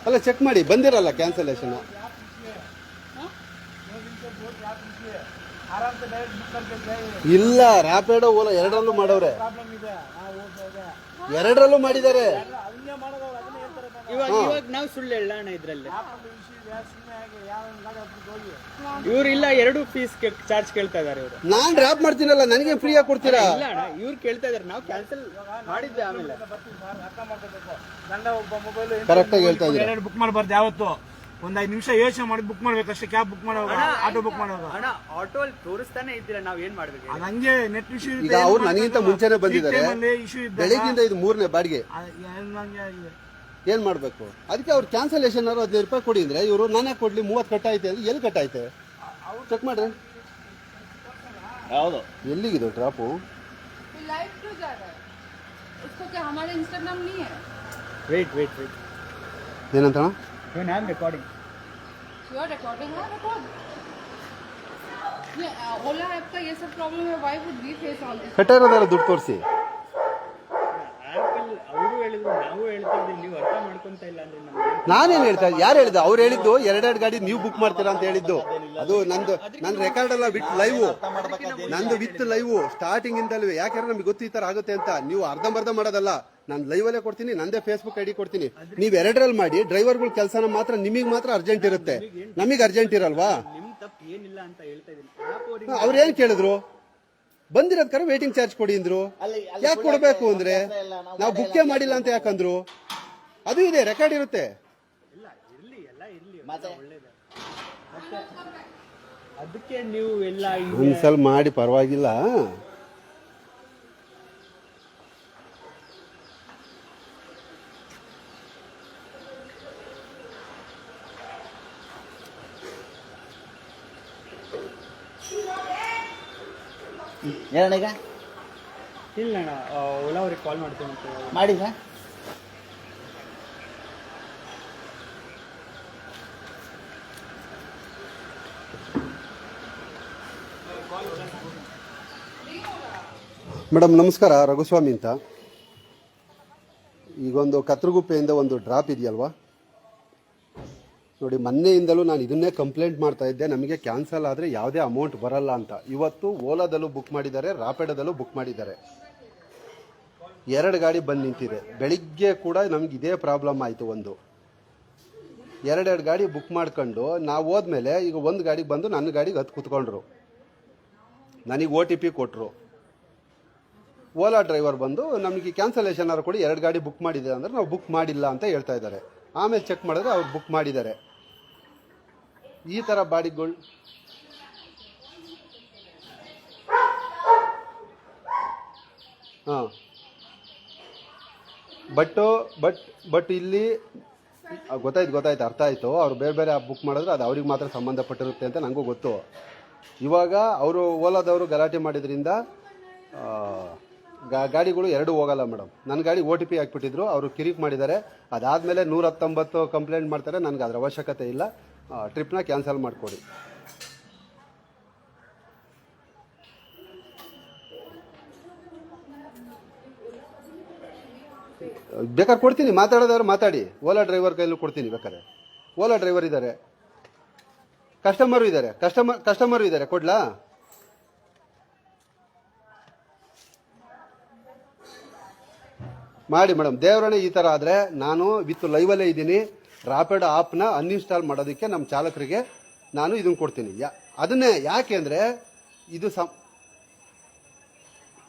[SPEAKER 1] ಅಲ್ಲ ಚೆಕ್ ಮಾಡಿ ಬಂದಿರಲ್ಲ ಕ್ಯಾನ್ಸಲೇಷನ್. ಇಲ್ಲ, ರ್ಯಾಪಿಡೋ ಓಲಾ ಎರಡರಲ್ಲೂ ಮಾಡವ್ರೆ, ಎರಡರಲ್ಲೂ ಮಾಡಿದ್ದಾರೆ.
[SPEAKER 3] ಇವಾಗ ನಾವು ಸುಳ್ಳು ಹೇಳೋಣ ಇದ್ರಲ್ಲಿ. ಇವ್ರು ಇಲ್ಲ, 2 ಫೀಸ್ ಚಾರ್ಜ್ ಕೇಳ್ತಾ ಇದಾರೆ ಇವರು.
[SPEAKER 1] ನಾನ್ ರ್ಯಾಪ್ ಮಾಡ್ತೀನಲ್ಲ, ನನಗೆ ಫ್ರೀ ಆಗಿ ಕೊಡ್ತೀರಾ?
[SPEAKER 3] ಇಲ್ಲ ಅಣ್ಣ, ಇವ್ರು ಕೇಳ್ತಾ ಇದಾರೆ, ನಾವು ಕ್ಯಾನ್ಸಲ್ ಮಾಡಿದ್ದೆ ಆಮೇಲೆ.
[SPEAKER 1] ಕರೆಕ್ಟ್ ಆಗಿ ಹೇಳ್ತಾ ಇದ್ದೀರಾ.
[SPEAKER 5] ಬುಕ್ ಮಾಡಬಾರ್ದು ಯಾವತ್ತು. ಒಂದ್ 5 ನಿಮಿಷ ಯೋಚನೆ ಮಾಡಿ ಬುಕ್ ಮಾಡ್ಬೇಕಷ್ಟೇ. ಕ್ಯಾಬ್ ಬುಕ್ ಮಾಡೋದು, ಆಟೋ ಬುಕ್ ಮಾಡೋದು.
[SPEAKER 3] ಅಣ್ಣ ಆಟೋ ಅಲ್ಲಿ ತೋರಿಸ್ತಾನೆ ಇದ್ದೀರಾ, ನಾವ್ ಏನ್ ಮಾಡ್ಬೇಕು?
[SPEAKER 5] ಅದು ಹಂಗೆ ನೆಟ್ ಇಶ್ಯೂ.
[SPEAKER 1] ಈಗ ಅವ್ರು ನನಗಿಂತ ಮುಂಚೆನೆ ಬಂದಿದ್ದಾರೆ.
[SPEAKER 5] ಇಶ್ಯೂ
[SPEAKER 1] ಬೆಳಿಗ್ಗಿಂದ ಇದು 3ನೇ ಬಾಡಿಗೆ.
[SPEAKER 5] ಆಗಿದೆ.
[SPEAKER 1] ಏನ್ ಮಾಡ್ಬೇಕು? ಅದಕ್ಕೆ ಅವ್ರು ಕ್ಯಾನ್ಸಲೇಷನ್ 15 ರೂಪಾಯಿ ಕೊಡಿ ಅಂದ್ರೆ ಇವರು ನಾನೇ ಕೊಡ್ಲಿ 30 ಕಟ್ಟಾಯ್ತೆ ಅಂದ್ರೆ ಎಲ್ಲಿ ಕಟ್ಟಾಯ್ತೆ ಚೆಕ್ ಮಾಡ್ರಿ.
[SPEAKER 2] ಹೌದು,
[SPEAKER 1] ಎಲ್ಲಿಗಿದು ಡ್ರಾಪು?
[SPEAKER 4] लाइव क्यों जा रहा है? उसको क्या हमारा इंस्टाग्राम नहीं है?
[SPEAKER 3] ವೇಟ್
[SPEAKER 1] ಏನಂತ?
[SPEAKER 3] ಇವನ್ I am recording.
[SPEAKER 4] You are recording? हाँ रिकॉर्ड. ये ओला ऐप का ये सब प्रॉब्लम है. Why would we face all this?
[SPEAKER 1] ಕಟ್ಟಾಯಿರೋದಾರ ದುಡ್ಡು ತೋರಿಸಿ.
[SPEAKER 3] ಆಪಲ್ ಅವರು ಹೇಳಿದ್ರು, ನಾವು ಹೇಳ್ತಾ ಇದ್ದೀವಿ, ನೀವು ಅರ್ಥ ಮಾಡ್ಕೊಂತ ಇಲ್ಲ ಅಂದ್ರೆ ನಮ್ಗೆ.
[SPEAKER 1] ನಾನೇನ್ ಹೇಳ್ತಾ ಇದ್ದೆ? ಯಾರು ಹೇಳಿದ್ದು? ಅವ್ರು ಹೇಳಿದ್ದು 2 ಗಾಡಿ ನೀವು ಬುಕ್ ಮಾಡ್ತೀರಾ ಅಂತ ಹೇಳಿದ್ದು. ಅದು ನನ್ನ ರೆಕಾರ್ಡ್ ಅಲ್ಲ, ವಿತ್ ಲೈವ್. ನಂದು ವಿತ್ ಲೈವ್ ಸ್ಟಾರ್ಟಿಂಗ್ ಇಂದಲ್ವೇ. ಯಾಕಂದ್ರೆ ನಮ್ಗೆ ಗೊತ್ತು ಈ ತರ ಆಗುತ್ತೆ ಅಂತ. ನೀವು ಅರ್ಧಂಬರ್ಧ ಮಾಡೋದಲ್ಲ, ನಾನು ಲೈವ್ ಅಲ್ಲೇ ಕೊಡ್ತೀನಿ, ನಂದೇ ಫೇಸ್ಬುಕ್ ಐಡಿ ಕೊಡ್ತೀನಿ. ನೀವು 2ರಲ್ಲಿ ಮಾಡಿ. ಡ್ರೈವರ್ಗಳ ಕೆಲಸನ ಮಾತ್ರ ನಿಮಗೆ ಮಾತ್ರ ಅರ್ಜೆಂಟ್ ಇರುತ್ತೆ, ನಮಗೆ ಅರ್ಜೆಂಟ್ ಇರಲ್ವಾ?
[SPEAKER 3] ನಿಮ್ ತಪ್ಪು ಏನಿಲ್ಲ ಅಂತ ಹೇಳ್ತಾ ಇದ್ದೀನಿ.
[SPEAKER 1] ಅವ್ರೇನ್ ಕೇಳಿದ್ರು? ಬಂದಿರೋದ್ ಕರೆ ವೇಟಿಂಗ್ ಚಾರ್ಜ್ ಕೊಡಿ ಅಂದ್ರು. ಯಾಕೆ ಕೊಡ್ಬೇಕು ಅಂದ್ರೆ ನಾವು ಬುಕ್ಕೇ ಮಾಡಿಲ್ಲ ಅಂತ ಯಾಕಂದ್ರು? ಅದು ಇದೆ, ರೆಕಾರ್ಡ್ ಇರುತ್ತೆ.
[SPEAKER 3] ಅದಕ್ಕೆ ನೀವು ಎಲ್ಲ
[SPEAKER 1] ಒಂದ್ಸಲ ಮಾಡಿ ಪರವಾಗಿಲ್ಲ.
[SPEAKER 2] ಏನಣ್ಣ ಈಗ
[SPEAKER 3] ಇಲ್ಲ ಅಣ್ಣ, ಓಲಾ ಅವ್ರಿಗೆ ಕಾಲ್ ಮಾಡ್ತೀನಿ ಅಂತ
[SPEAKER 2] ಮಾಡಿದ.
[SPEAKER 1] ಮೇಡಮ್ ನಮಸ್ಕಾರ, ರಘುಸ್ವಾಮಿ ಅಂತ. ಈಗೊಂದು ಕತ್ರಗುಪ್ಪೆಯಿಂದ ಒಂದು ಡ್ರಾಪ್ ಇದೆಯಲ್ವಾ ನೋಡಿ, ಮೊನ್ನೆಯಿಂದಲೂ ನಾನು ಇದನ್ನೇ ಕಂಪ್ಲೇಂಟ್ ಮಾಡ್ತಾ ಇದ್ದೆ, ನಮಗೆ ಕ್ಯಾನ್ಸಲ್ ಆದರೆ ಯಾವುದೇ ಅಮೌಂಟ್ ಬರಲ್ಲ ಅಂತ. ಇವತ್ತು ಓಲಾದಲ್ಲೂ ಬುಕ್ ಮಾಡಿದ್ದಾರೆ, ರಾಪಿಡೋದಲ್ಲೂ ಬುಕ್ ಮಾಡಿದ್ದಾರೆ. 2 ಗಾಡಿ ಬಂದು ನಿಂತಿದೆ. ಬೆಳಿಗ್ಗೆ ಕೂಡ ನಮ್ಗೆ ಇದೇ ಪ್ರಾಬ್ಲಮ್ ಆಯಿತು. ಒಂದು 2 ಗಾಡಿ ಬುಕ್ ಮಾಡ್ಕೊಂಡು ನಾವು ಹೋದ್ಮೇಲೆ ಈಗ 1 ಗಾಡಿಗೆ ಬಂದು ನನ್ನ ಗಾಡಿಗೆ ಹತ್ತು ಕೂತ್ಕೊಂಡ್ರು. ನನಗೆ OTP ಕೊಟ್ಟರು. ಓಲಾ ಡ್ರೈವರ್ ಬಂದು ನಮಗೆ ಕ್ಯಾನ್ಸಲೇಷನ್ ಆರು ಕೊಡಿ, 2 ಗಾಡಿ ಬುಕ್ ಮಾಡಿದೆ ಅಂದರೆ ನಾವು ಬುಕ್ ಮಾಡಿಲ್ಲ ಅಂತ ಹೇಳ್ತಾ ಇದ್ದಾರೆ. ಆಮೇಲೆ ಚೆಕ್ ಮಾಡಿದ್ರೆ ಅವ್ರು ಬುಕ್ ಮಾಡಿದ್ದಾರೆ. ಈ ಥರ ಬಾಡಿಗಳು ಹಾಂ. ಬಟ್ ಇಲ್ಲಿ ಗೊತ್ತಾಯ್ತು, ಅರ್ಥ ಆಯಿತು. ಅವ್ರು ಬೇರೆ ಬೇರೆ ಬುಕ್ ಮಾಡಿದ್ರೆ ಅದು ಅವ್ರಿಗೆ ಮಾತ್ರ ಸಂಬಂಧಪಟ್ಟಿರುತ್ತೆ ಅಂತ ನನಗೂ ಗೊತ್ತು. ಇವಾಗ ಅವರು ಓಲಾದವರು ಗಲಾಟೆ ಮಾಡಿದ್ರಿಂದ ಗಾಡಿಗಳು 2 ಹೋಗಲ್ಲ ಮೇಡಮ್. ನನ್ನ ಗಾಡಿ OTP ಹಾಕ್ಬಿಟ್ಟಿದ್ರು, ಅವರು ಕಿರಿಕ್ ಮಾಡಿದ್ದಾರೆ. ಅದಾದಮೇಲೆ 119 ಕಂಪ್ಲೇಂಟ್ ಮಾಡ್ತಾರೆ. ನನಗೆ ಅದರ ಅವಶ್ಯಕತೆ ಇಲ್ಲ, ಟ್ರಿಪ್ನ ಕ್ಯಾನ್ಸಲ್ ಮಾಡಿಕೊಡಿ. ಬೇಕಾದ್ರೆ ಕೊಡ್ತೀನಿ, ಮಾತಾಡೋದವ್ರು ಮಾತಾಡಿ. ಓಲಾ ಡ್ರೈವರ್ ಕೈಲೂ ಕೊಡ್ತೀನಿ ಬೇಕಾದ್ರೆ. ಓಲಾ ಡ್ರೈವರ್ ಇದ್ದಾರೆ, ಕಸ್ಟಮರು ಇದ್ದಾರೆ, ಕೊಡ್ಲಾ? ಮಾಡಿ ಮೇಡಮ್. ದೇವರೇ ಈ ಥರ ಆದರೆ ನಾನು ವಿತ್ ಲೈವಲ್ಲೇ ಇದ್ದೀನಿ. ರಾಪಿಡ್ ಆ್ಯಪ್ನ ಅನ್ಇನ್ಸ್ಟಾಲ್ ಮಾಡೋದಕ್ಕೆ ನಮ್ಮ ಚಾಲಕರಿಗೆ ನಾನು ಇದನ್ನು ಕೊಡ್ತೀನಿ. ಅದನ್ನೇ ಯಾಕೆ ಅಂದರೆ ಇದು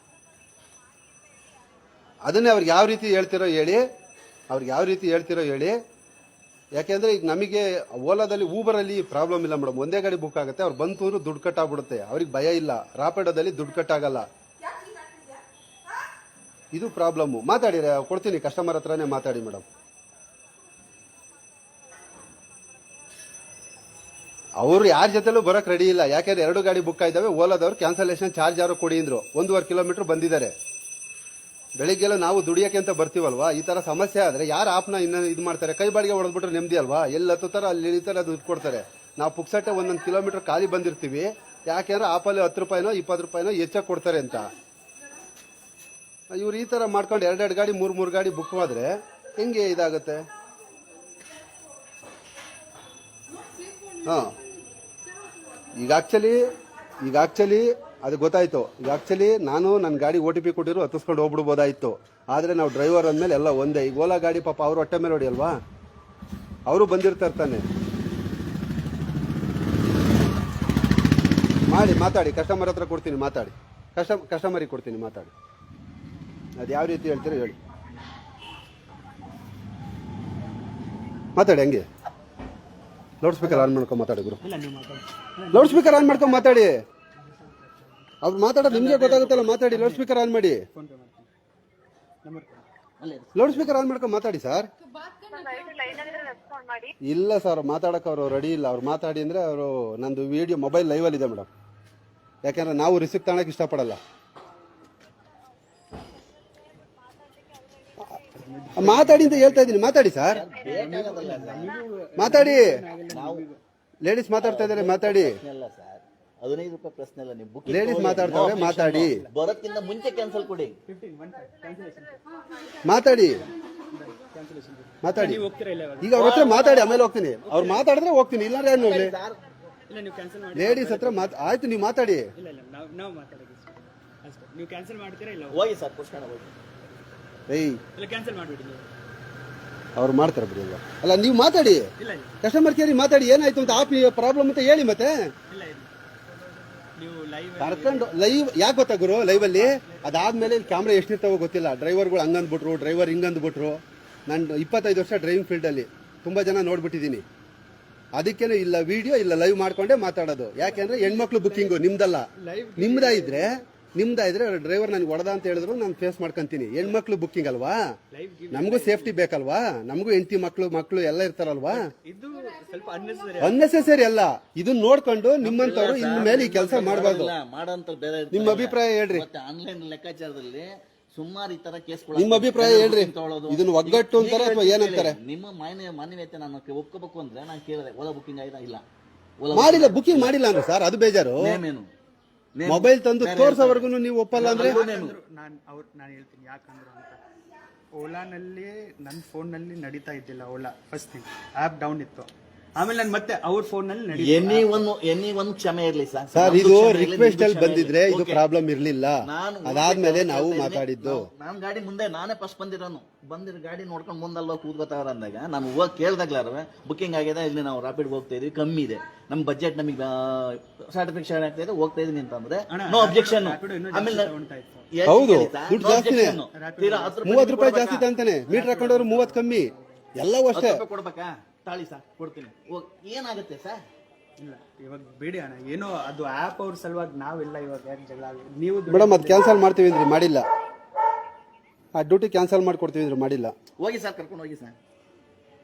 [SPEAKER 1] ಅದನ್ನೇ ಅವ್ರಿಗೆ ಯಾವ ರೀತಿ ಹೇಳ್ತಿರೋ ಹೇಳಿ. ಯಾಕೆಂದ್ರೆ ಈಗ ನಮಗೆ ಓಲಾದಲ್ಲಿ ಊಬರಲ್ಲಿ ಪ್ರಾಬ್ಲಮ್ ಇಲ್ಲ ಮೇಡಮ್, ಒಂದೇ ಗಾಡಿ ಬುಕ್ ಆಗುತ್ತೆ, ಅವ್ರು ಬಂತು ಅಂದ್ರೆ ದುಡ್ಡು ಕಟ್ಟಾಗ್ಬಿಡುತ್ತೆ, ಅವ್ರಿಗೆ ಭಯ ಇಲ್ಲ. ರಾಪಿಡೋದಲ್ಲಿ ದುಡ್ಡು ಕಟ್ಟಾಗಲ್ಲ, ಇದು ಪ್ರಾಬ್ಲಮ್. ಮಾತಾಡಿ, ಕೊಡ್ತೀನಿ, ಕಸ್ಟಮರ್ ಹತ್ರನೇ ಮಾತಾಡಿ ಮೇಡಮ್. ಅವರು ಯಾರ ಜೊತೆಲೂ ಬರೋಕ್ ರೆಡಿ ಇಲ್ಲ, ಯಾಕೆಂದ್ರೆ 2 ಗಾಡಿ ಬುಕ್ ಆಗಿದ್ದಾವೆ. ಓಲಾದವ್ರು ಕ್ಯಾನ್ಸಲೇಷನ್ ಚಾರ್ಜ್ ಯಾರು ಕೊಡಿ ಅಂದ್ರು, 1.5 ಕಿಲೋಮೀಟರ್ ಬಂದಿದ್ದಾರೆ. ಬೆಳಿಗ್ಗೆಲ್ಲ ನಾವು ದುಡಿಯಕ್ಕೆ ಅಂತ ಬರ್ತೀವಲ್ವಾ, ಈ ತರ ಸಮಸ್ಯೆ ಆದ್ರೆ ಯಾರು ಆಪ್ನ ಇನ್ನ ಇದು ಮಾಡ್ತಾರೆ? ಕೈ ಬಾಡಿಗೆ ಹೊಡೆದ್ಬಿಟ್ರೆ ನೆಮ್ಮದಿ ಅಲ್ವಾ? ಎಲ್ಲಿ ಹತ್ತುತ್ತಾರ ಅಲ್ಲಿ ಇಳಿತಾರೆ, ದುಡ್ಡು ಕೊಡ್ತಾರೆ. ನಾವು ಪುಕ್ಸಟ್ಟೆ 1 ಕಿಲೋಮೀಟರ್ ಖಾಲಿ ಬಂದಿರ್ತೀವಿ, ಯಾಕೆಂದ್ರೆ ಆಪಲ್ಲಿ 10 ರೂಪಾಯಿನೋ 20 ರೂಪಾಯಿನೋ ಹೆಚ್ಚಾಗಿ ಕೊಡ್ತಾರೆ ಅಂತ. ಇವ್ರು ಈ ತರ ಮಾಡ್ಕೊಂಡು 2 ಗಾಡಿ 3 ಗಾಡಿ ಬುಕ್ ಮಾಡಿದ್ರೆ ಹೆಂಗೆ ಇದಾಗುತ್ತೆ? ಹಾ, ಈಗ ಆಕ್ಚುಲಿ ಅದು ಗೊತ್ತಾಯ್ತು. ಈಗ ಆಕ್ಚುಲಿ ನಾನು ನನ್ನ ಗಾಡಿ OTP ಕೊಟ್ಟಿರು ಹತ್ತಿಸ್ಕೊಂಡು ಹೋಗ್ಬಿಡ್ಬೋದಾಯ್ತು, ಆದ್ರೆ ನಾವು ಡ್ರೈವರ್ ಅಂದ್ಮೇಲೆ ಎಲ್ಲ ಒಂದೇ. ಈಗ ಓಲಾ ಗಾಡಿ ಪಾಪ ಅವ್ರು ಹೊಟ್ಟೆ ಮೇಲೆ ಹೊಡಿಯಲ್ವಾ, ಅವರು ಬಂದಿರ್ತಾರೆ ತಾನೆ. ಮಾಡಿ ಮಾತಾಡಿ, ಕಸ್ಟಮರ್ ಹತ್ರ ಕೊಡ್ತೀನಿ ಮಾತಾಡಿ, ಕಸ್ಟಮರಿಗೆ ಕೊಡ್ತೀನಿ ಮಾತಾಡಿ. ಅದು ಯಾವ ರೀತಿ ಹೇಳ್ತೀರೋ ಹೇಳಿ, ಮಾತಾಡಿ. ಹಂಗೆ ಲೌಡ್ ಸ್ಪೀಕರ್ ಆನ್ ಮಾಡ್ಕೊಂಡು ಮಾತಾಡಿ ಗುರು, ಲೌಡ್ ಸ್ಪೀಕರ್ ಆನ್ ಮಾಡ್ಕೊಂಡು ಮಾತಾಡಿ. ಅವ್ರು ಮಾತಾಡೋದು ನಿಮ್ಗೆ ಗೊತ್ತಾಗುತ್ತಲ್ಲ, ಮಾತಾಡಿ. ಲೌಡ್ ಸ್ಪೀಕರ್ ಆನ್ ಮಾಡಿ, ಲೌಡ್ ಸ್ಪೀಕರ್ ಆನ್ ಮಾಡ್ಕೊಂಡು ಮಾತಾಡಿ ಸರ್. ಇಲ್ಲ ಸರ್, ಮಾತಾಡಕ್ಕೆ ಅವರು ರೆಡಿ ಇಲ್ಲ. ಅವ್ರು ಮಾತಾಡಿ ಅಂದ್ರೆ ಅವರು ನಂದು ವಿಡಿಯೋ ಮೊಬೈಲ್ ಲೈವಲ್ಲಿ ಇದೆ ಮೇಡಮ್, ಯಾಕಂದ್ರೆ ನಾವು ರಿಸಿಪ್ಟ್ ತಗೊಳಕ್ಕೆ ಇಷ್ಟಪಡಲ್ಲ. ಮಾತಾಡಿ ಅಂತ ಹೇಳ್ತಾ ಇದ್ದೀನಿ, ಮಾತಾಡಿ ಸರ್, ಮಾತಾಡಿ. ಲೇಡೀಸ್ ಮಾತಾಡ್ತಾ ಇದಾರೆ, ಮಾತಾಡಿ.
[SPEAKER 2] 15 ರೂಪಾಯಿ ಪ್ರಶ್ನೆ ಇಲ್ಲ, ನೀವು
[SPEAKER 1] ಲೇಡೀಸ್ ಮಾತಾಡ್ತಾವ್ರೆ, ಮಾತಾಡಿ.
[SPEAKER 2] ಬರೋಕ್ಕಿಂತ ಮುಂಚೆ ಕ್ಯಾನ್ಸಲ್ ಕೊಡಿ,
[SPEAKER 1] ಮಾತಾಡಿ ಮಾತಾಡಿ. ಈಗ ಅವ್ರ ಹತ್ರ ಮಾತಾಡಿ, ಆಮೇಲೆ ಹೋಗ್ತೀನಿ. ಅವ್ರು ಮಾತಾಡಿದ್ರೆ ಹೋಗ್ತೀನಿ, ಇಲ್ಲಾಂದ್ರೆ ಏನು ಹೋಗ್ಲಿ. ಲೇಡೀಸ್ ಹತ್ರ ಆಯ್ತು, ನೀವು ಮಾತಾಡಿ.
[SPEAKER 2] ಹೋಗಿ ಸರ್, ಪುಷ್ಕಣ ಹೋಗಿ.
[SPEAKER 1] ಅವ್ರು ಮಾಡ್ತಾರೆ ಬಿಡಿ. ಅಲ್ಲ ನೀವು ಮಾತಾಡಿ, ಕಸ್ಟಮರ್ ಕೇರಿ ಮಾತಾಡಿ, ಏನಾಯ್ತು ಅಂತ, ಆಪ್ ಪ್ರಾಬ್ಲಮ್ ಅಂತ ಹೇಳಿ. ಮತ್ತೆ ಕರ್ಕೊಂಡು ಲೈವ್ ಯಾಕೆ ಗೊತ್ತಾ ಗುರು, ಲೈವ್ ಅಲ್ಲಿ ಅದಾದ್ಮೇಲೆ ಇಲ್ಲಿ ಕ್ಯಾಮ್ರಾ ಎಷ್ಟಿರ್ತಾವೋ ಗೊತ್ತಿಲ್ಲ. ಡ್ರೈವರ್ಗಳು ಹಂಗಂದ್ಬಿಟ್ರು, ಡ್ರೈವರ್ ಹಿಂಗಂದ್ಬಿಟ್ರು. ನಾನು 25 ವರ್ಷ ಡ್ರೈವಿಂಗ್ ಫೀಲ್ಡ್ ಅಲ್ಲಿ ತುಂಬಾ ಜನ ನೋಡ್ಬಿಟ್ಟಿದ್ದೀನಿ. ಅದಕ್ಕೇನೆ ಇಲ್ಲ ವಿಡಿಯೋ ಇಲ್ಲ ಲೈವ್ ಮಾಡ್ಕೊಂಡೇ ಮಾತಾಡೋದು. ಯಾಕೆಂದ್ರೆ ಹೆಣ್ಮಕ್ಳು ಬುಕ್ಕಿಂಗು ನಿಮ್ದಲ್ಲ, ನಿಮ್ದಾಯಿದ್ರೆ ಡ್ರೈವರ್ ನನಗೆ ಹೊಡೆದ ಅಂತ ಹೇಳಿದ್ರು ನಾನು ಫೇಸ್ ಮಾಡ್ಕೊಂತೀನಿ. ಹೆಣ್ಮಕ್ಳು ಬುಕ್ಕಿಂಗ್ ಅಲ್ವಾ, ನಮಗೂ ಸೇಫ್ಟಿ ಬೇಕಲ್ವಾ, ನಮಗೂ ಹೆಂಡತಿ ಮಕ್ಳು ಎಲ್ಲ ಇರ್ತಾರಲ್ವಾ. ಅನ್ನೆಸೆಸರಿ ಅಲ್ಲ, ಇದನ್ನ ನೋಡ್ಕೊಂಡು ನಿಮ್ಮಂತವ್ರು ಇನ್ ಮೇಲೆ ಈ ಕೆಲಸ ಮಾಡಬಾರ್ದು. ನಿಮ್ಮ ಅಭಿಪ್ರಾಯ ಹೇಳ್ರಿ,
[SPEAKER 2] ಆನ್ಲೈನ್ ಲೆಕ್ಕಾಚಾರದಲ್ಲಿ ಸುಮಾರು ಈ ತರ ಕೇಸ್ಗಳು.
[SPEAKER 1] ನಿಮ್ಮ ಅಭಿಪ್ರಾಯ ಹೇಳ್ರಿ, ಇದನ್ನ ಒಗ್ಗಟ್ಟು ಅಂತಾರೆ ಅಥವಾ ಏನಂತಾರೆ?
[SPEAKER 2] ನಿಮ್ಮ ಮಾನ್ಯತೆ ನಾನು ಒಪ್ಕೋಬೇಕು ಅಂದ್ರೆ ನಾನು ಕೇಳಿದೆ, ಓಲಾ ಬುಕ್ಕಿಂಗ್ ಆಯ್ತಾ? ಇಲ್ಲ,
[SPEAKER 1] ಮಾಡಿಲ್ಲ, ಬುಕ್ಕಿಂಗ್ ಮಾಡಿಲ್ಲ ಅಂದ್ರೆ ಸರ್ ಅದು ಬೇಜಾರು. ಮೊಬೈಲ್ ತಂದು ತೋರ್ಸೋವರೆಗೂ ನೀವು ಒಪ್ಪಲ್ಲ ಅಂದ್ರೆ
[SPEAKER 3] ನಾನು ಹೇಳ್ತೀನಿ ಯಾಕಂದ್ರೆ ಅಂತ. ಓಲಾನಲ್ಲಿ ನನ್ನ ಫೋನ್ನಲ್ಲಿ ನಡೀತಾ ಇದ್ದಿಲ್ಲ Ola, first thing app down ಇತ್ತು. ಆಮೇಲೆ ನಾನು ಮತ್ತೆ ಅವ್ರ ಫೋನ್ನಲ್ಲಿ
[SPEAKER 2] ಎನಿ ಒಂದು ಕ್ಷಮೆ ಇರ್ಲಿ
[SPEAKER 1] ಸರ್. ಇದು ರಿಕ್ವೆಸ್ಟ್ ಅಲ್ಲಿ ಬಂದಿದ್ರೆ ಇದು ಪ್ರಾಬ್ಲಮ್ ಇರ್ಲಿಲ್ಲ. ಅದಾದ್ಮೇಲೆ ನಾವು ಮಾತಾಡಿದ್ದು.
[SPEAKER 2] ನಾನು ಗಾಡಿ ಮುಂದೆ ನಾನೇ ಫಸ್ಟ್ ಬಂದಿರೋ ಗಾಡಿ ನೋಡ್ಕೊಂಡು ಮುಂದಲ್ವ ಕೂತ್ಕೋತಾವ್ರ ಅಂದಾಗ ನಾನು ಹೋಗಿ ಕೇಳ್ದಾಗ್ಲಾರ ಬುಕ್ಕಿಂಗ್ ಆಗಿದೆ, ಇಲ್ಲಿ ನಾವು ರಾಪಿಡ್ ಹೋಗ್ತಾ ಇದೀವಿ, ಕಮ್ಮಿ ಇದೆ, ನಮ್ ಬಜೆಟ್ ನಮಗೆ ಸ್ಯಾಟಿಸ್ಫ್ಯಾಕ್ಷನ್ ಆಗ್ತಾ ಇದೆ, ಹೋಗ್ತಾ ಇದೀನಿ ಅಂತಂದ್ರೆ ನೋ ಅಬ್ಜೆಕ್ಷನ್. ಆಮೇಲೆ
[SPEAKER 1] ಹೌದು, ದುಡ್ಡು ಜಾಸ್ತಿನೇ, 30 ರೂಪಾಯಿ ಜಾಸ್ತಿ ಅಂತಾನೆ. ಮೀಟರ್ ಹಾಕೊಂಡವ್ರು 30 ಕಮ್ಮಿ, ಎಲ್ಲವೂ ಅಷ್ಟೇ.
[SPEAKER 2] ಕೊಡ್ಬೇಕಾ? ತಾಳಿ ಸರ್, ಕೊಡ್ತೀನಿ. ಏನಾಗುತ್ತೆ ಸರ್?
[SPEAKER 3] ಇಲ್ಲ ಇವಾಗ ಬೇಡಿ ಅಣ್ಣ, ಏನೋ ಅದು ಆ್ಯಪ್ ಅವ್ರ ಸಲುವಾಗಿ ನಾವೆಲ್ಲ ಇವಾಗ ಯಾಕೆ ಜಗಳ ನೀವು
[SPEAKER 1] ಮೇಡಮ್ ಅದು ಕ್ಯಾನ್ಸಲ್ ಮಾಡ್ತೀವಿ ಅಂದ್ರೆ ಮಾಡಿಲ್ಲ, ಆ ಡ್ಯೂಟಿ ಕ್ಯಾನ್ಸಲ್ ಮಾಡ್ಕೊಡ್ತೀವಿ ಅಂದ್ರೆ ಮಾಡಿಲ್ಲ.
[SPEAKER 2] ಹೋಗಿ ಸರ್, ಕರ್ಕೊಂಡು ಹೋಗಿ ಸರ್.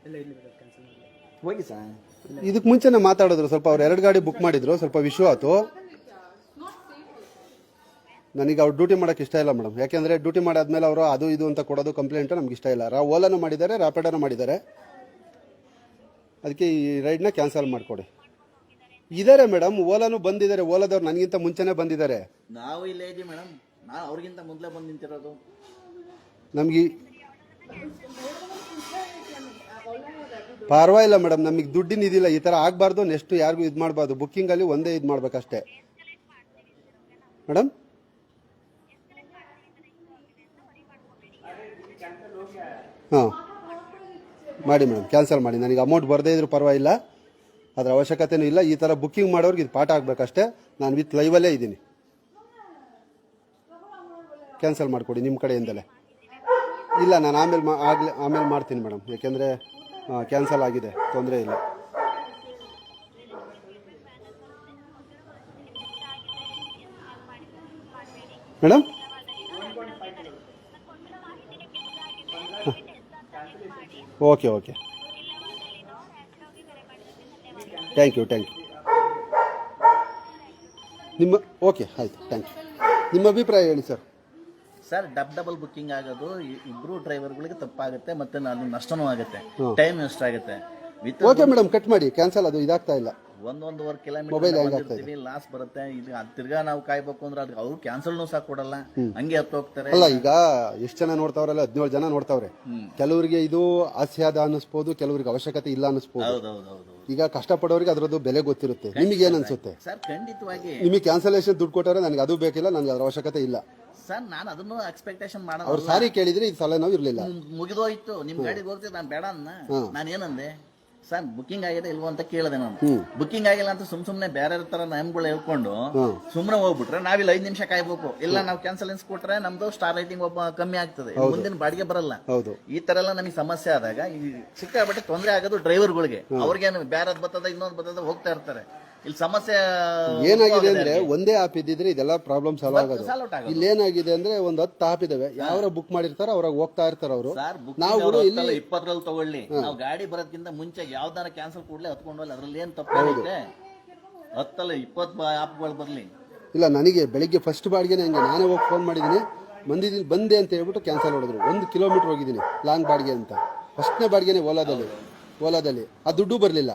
[SPEAKER 3] ಇಲ್ಲ ಇಲ್ಲಿ ಕ್ಯಾನ್ಸಲ್ ಮಾಡಿ
[SPEAKER 2] ಹೋಗಿ ಸರ್.
[SPEAKER 1] ಇದಕ್ಕೆ ಮುಂಚೆನೆ ಮಾತಾಡಿದ್ರು ಸ್ವಲ್ಪ, ಅವ್ರು 2 ಗಾಡಿ ಬುಕ್ ಮಾಡಿದ್ರು, ಸ್ವಲ್ಪ ವಿಶ್ವ ಆಯ್ತು. ನನಗೆ ಅವ್ರು ಡ್ಯೂಟಿ ಮಾಡೋಕೆ ಇಷ್ಟ ಇಲ್ಲ ಮೇಡಮ್, ಯಾಕೆಂದ್ರೆ ಡ್ಯೂಟಿ ಮಾಡಾದ್ಮೇಲೆ ಅವರು ಅದು ಇದು ಅಂತ ಕೊಡೋದು ಕಂಪ್ಲೇಂಟ್ ನಮ್ಗೆ ಇಷ್ಟ ಇಲ್ಲ. ಓಲಾನು ಮಾಡಿದ್ದಾರೆ, ರ್ಯಾಪಿಡೋನು ಮಾಡಿದ್ದಾರೆ, ಅದಕ್ಕೆ ಈ ರೈಡ್ನ ಕ್ಯಾನ್ಸಲ್ ಮಾಡಿಕೊಡಿ. ಇದಾರೆ ಮೇಡಮ್, ಓಲಾನು ಬಂದಿದ್ದಾರೆ, ಓಲಾದವ್ರು ನನಗಿಂತ ಮುಂಚೆನೆ ಬಂದಿದ್ದಾರೆ.
[SPEAKER 2] ನಾವು ಇಲ್ಲೇ ಇದೀವಿ ಮೇಡಮ್, ನಾವು ಅವ್ರಿಗಿಂತ ಮೊದಲೇ ಬಂದು ನಿಂತಿರೋದು.
[SPEAKER 1] ನಮ್ಗೆ ಪರವಾಗಿಲ್ಲ ಮೇಡಮ್, ನಮಗೆ ದುಡ್ಡಿನ ಇದಿಲ್ಲ, ಈ ತರ ಆಗ್ಬಾರ್ದು. ನೆಕ್ಸ್ಟ್ ಯಾರಿಗೂ ಇದು ಮಾಡಬಾರ್ದು, ಬುಕ್ಕಿಂಗ್ ಅಲ್ಲಿ ಒಂದೇ ಇದು ಮಾಡ್ಬೇಕಷ್ಟೇ ಮೇಡಮ್. ಹಾಂ ಮಾಡಿ ಮೇಡಮ್, ಕ್ಯಾನ್ಸಲ್ ಮಾಡಿ. ನನಗೆ ಅಮೌಂಟ್ ಬರದೇ ಇದ್ರೂ ಪರವಾಗಿಲ್ಲ, ಅದರ ಅವಶ್ಯಕತೆನೂ ಇಲ್ಲ. ಈ ಥರ ಬುಕ್ಕಿಂಗ್ ಮಾಡೋರಿಗೆ ಇದು ಪಾಠ ಆಗಬೇಕಷ್ಟೇ. ನಾನು ವಿತ್ ಲೈವಲ್ಲೇ ಇದ್ದೀನಿ, ಕ್ಯಾನ್ಸಲ್ ಮಾಡಿಕೊಡಿ ನಿಮ್ಮ ಕಡೆಯಿಂದಲೇ. ಇಲ್ಲ ನಾನು ಆಮೇಲೆ ಮಾಡ್ತೀನಿ ಮೇಡಮ್, ಯಾಕೆಂದರೆ ಕ್ಯಾನ್ಸಲ್ ಆಗಿದೆ, ತೊಂದರೆ ಇಲ್ಲ. Madam okay okay, thank you ನಿಮ್ಮ ಓಕೆ ಆಯಿತು, ಥ್ಯಾಂಕ್ ಯು. ನಿಮ್ಮ ಅಭಿಪ್ರಾಯ ಹೇಳಿ ಸರ್.
[SPEAKER 2] ಸರ್ ಡಬಲ್ ಬುಕ್ಕಿಂಗ್ ಆಗೋದು ಇಬ್ರು ಡ್ರೈವರ್ಗಳಿಗೆ ತಪ್ಪಾಗುತ್ತೆ, ಮತ್ತೆ ನಾನು ನಷ್ಟನೂ ಆಗುತ್ತೆ, ಟೈಮ್ ವೇಸ್ಟ್ ಆಗುತ್ತೆ.
[SPEAKER 1] ಓಕೆ ಮೇಡಮ್, ಕಟ್ ಮಾಡಿ, ಕ್ಯಾನ್ಸಲ್, ಅದು ಇದಾಗ್ತಾ ಇಲ್ಲ.
[SPEAKER 2] 1.5 ಕಿಲೋಮೀಟರ್ ಲಾಸ್ ಬರುತ್ತೆ. ಇಲ್ಲಿ ತಿರ್ಗಾ ನಾವು ಕಾಯ್ಬೇಕು ಅಂದ್ರೆ ಅದಕ್ಕೆ ಅವ್ರು ಕ್ಯಾನ್ಸಲ್ನೂ ಸಹ ಕೊಡಲ್ಲ, ಹಂಗೆ ಹತ್ತು ಹೋಗ್ತಾರೆ.
[SPEAKER 1] ಅಲ್ಲ, ಈಗ ಎಷ್ಟು ಜನ ನೋಡ್ತಾವ್ರಲ್ಲ, 17 ಜನ ನೋಡ್ತಾವ್ರೆ. ಕೆಲವರಿಗೆ ಇದು ಹಾಸ್ಯಾದ ಅನ್ನಿಸ್ಬೋದು, ಕೆಲವರಿಗೆ ಅವಶ್ಯಕತೆ ಇಲ್ಲ ಅನ್ನಿಸ್ಬೋದು. ಈಗ ಕಷ್ಟಪಡೋರಿಗೆ ಅದ್ರದ್ದು ಬೆಲೆ ಗೊತ್ತಿರುತ್ತೆ. ನಿಮಗೆ ಏನ್ ಅನ್ಸುತ್ತೆ
[SPEAKER 2] ಸರ್? ಖಂಡಿತವಾಗಿ
[SPEAKER 1] ನಿಮಗೆ ಕ್ಯಾನ್ಸಲೇಷನ್ ದುಡ್ಡು ಕೊಟ್ಟವ್ರೆ, ನನಗೆ ಅದು ಬೇಕಿಲ್ಲ, ನನಗೆ ಅದ್ರ ಅವಶ್ಯಕತೆ ಇಲ್ಲ
[SPEAKER 2] ಸರ್. ನಾನು ಅದನ್ನು ಎಕ್ಸ್ಪೆಕ್ಟೇಷನ್ ಮಾಡೋದು.
[SPEAKER 1] ಅವ್ರು ಸಾರಿ ಕೇಳಿದ್ರೆ ಇದು ಸಲ ನಾವು ಇರ್ಲಿಲ್ಲ,
[SPEAKER 2] ಮುಗಿದೋಯ್ತು, ನಿಮ್ ಗಾಡಿಗೆ ಹೋಗ್ತಿದ್ದೆ, ನಾನು ಬೇಡ ಅನ್ನ. ನಾನು ಏನಂದೆ ಸರ್, ಬುಕ್ಕಿಂಗ್ ಆಗಿದೆ ಇಲ್ವೋ ಅಂತ ಕೇಳಿದೆ ನಾನು. ಬುಕ್ಕಿಂಗ್ ಆಗಿಲ್ಲ ಅಂತ ಸುಮ್ನೆ ಬೇರೆ ತರ ನೇಮ್ಗಳು ಹೇಳ್ಕೊಂಡು ಸುಮ್ನೆ ಹೋಗ್ಬಿಟ್ರೆ ನಾವಿಲ್ಲಿ 5 ನಿಮಿಷ ಕಾಯ್ಬೇಕು. ಇಲ್ಲ ನಾವು ಕ್ಯಾನ್ಸಲೆನ್ಸ್ ಕೊಟ್ರೆ ನಮ್ದು ಸ್ಟಾರ್ ರೈಟಿಂಗ್ ಕಮ್ಮಿ ಆಗ್ತದೆ, ಮುಂದಿನ ಬಾಡಿಗೆ ಬರಲ್ಲ. ಈ ತರ ಎಲ್ಲ ನಮಗೆ ಸಮಸ್ಯೆ ಆದಾಗ ಸಿಕ್ಕಾಬಿಟ್ಟೆ ತೊಂದರೆ ಆಗೋದು ಡ್ರೈವರ್ಗಳಿಗೆ. ಅವ್ರಿಗೇನು ಬೇರೆ ಬರ್ತದ ಇನ್ನೊಂದು ಬರ್ತದ ಹೋಗ್ತಾ ಇರ್ತಾರೆ. ಇಲ್ಲಿ ಸಮಸ್ಯೆ
[SPEAKER 1] ಏನಾಗಿದೆ ಅಂದ್ರೆ ಒಂದೇ ಆಪ್ ಇದ್ದಿದ್ರೆ ಇದೆಲ್ಲ ಪ್ರಾಬ್ಲಮ್ ಸಾಲ್ವ್ ಆಗೋದು. ಇಲ್ಲಿ ಏನಾಗಿದೆ ಅಂದ್ರೆ ಒಂದು 10 ಆಪ್ ಇದಾವೆ, ಯಾವ ಬುಕ್ ಮಾಡಿರ್ತಾರ ಅವ್ರಾಗ ಹೋಗ್ತಾ ಇರ್ತಾರ ಅವರು.
[SPEAKER 2] ನಾವು 20ರಲ್ಲಿ ತಗೊಳ್ಳಿ, ನಾವು ಗಾಡಿ ಬರೋದಕ್ಕಿಂತ ಮುಂಚೆ ಯಾವ್ದಾರ ಕ್ಯಾನ್ಸಲ್ ಕೂಡಲೇ ಹತ್ಕೊಂಡು ಅದ್ರಲ್ಲಿ ಏನ್ ತಪ್ಪಾಗುತ್ತೆ? 10 20 ಆಪ್ಗಳು ಬರ್ಲಿ. ಇಲ್ಲ,
[SPEAKER 1] ನನಗೆ ಬೆಳಿಗ್ಗೆ ಫಸ್ಟ್ ಬಾಡಿಗೆನೆ ಹಂಗೆ ನಾನೇ ಹೋಗಿ ಫೋನ್ ಮಾಡಿದೀನಿ, ಬಂದೆ ಅಂತ ಹೇಳ್ಬಿಟ್ಟು ಕ್ಯಾನ್ಸಲ್ ಹೊಡೆದ್ರು. 1 ಕಿಲೋಮೀಟರ್ ಹೋಗಿದ್ದೀನಿ ಲಾಂಗ್ ಬಾಡಿಗೆ ಅಂತ, ಫಸ್ಟ್ನೇ ಬಾಡಿಗೆನೆ ಓಲಾದಲ್ಲಿ ಆ ದುಡ್ಡು ಬರಲಿಲ್ಲ.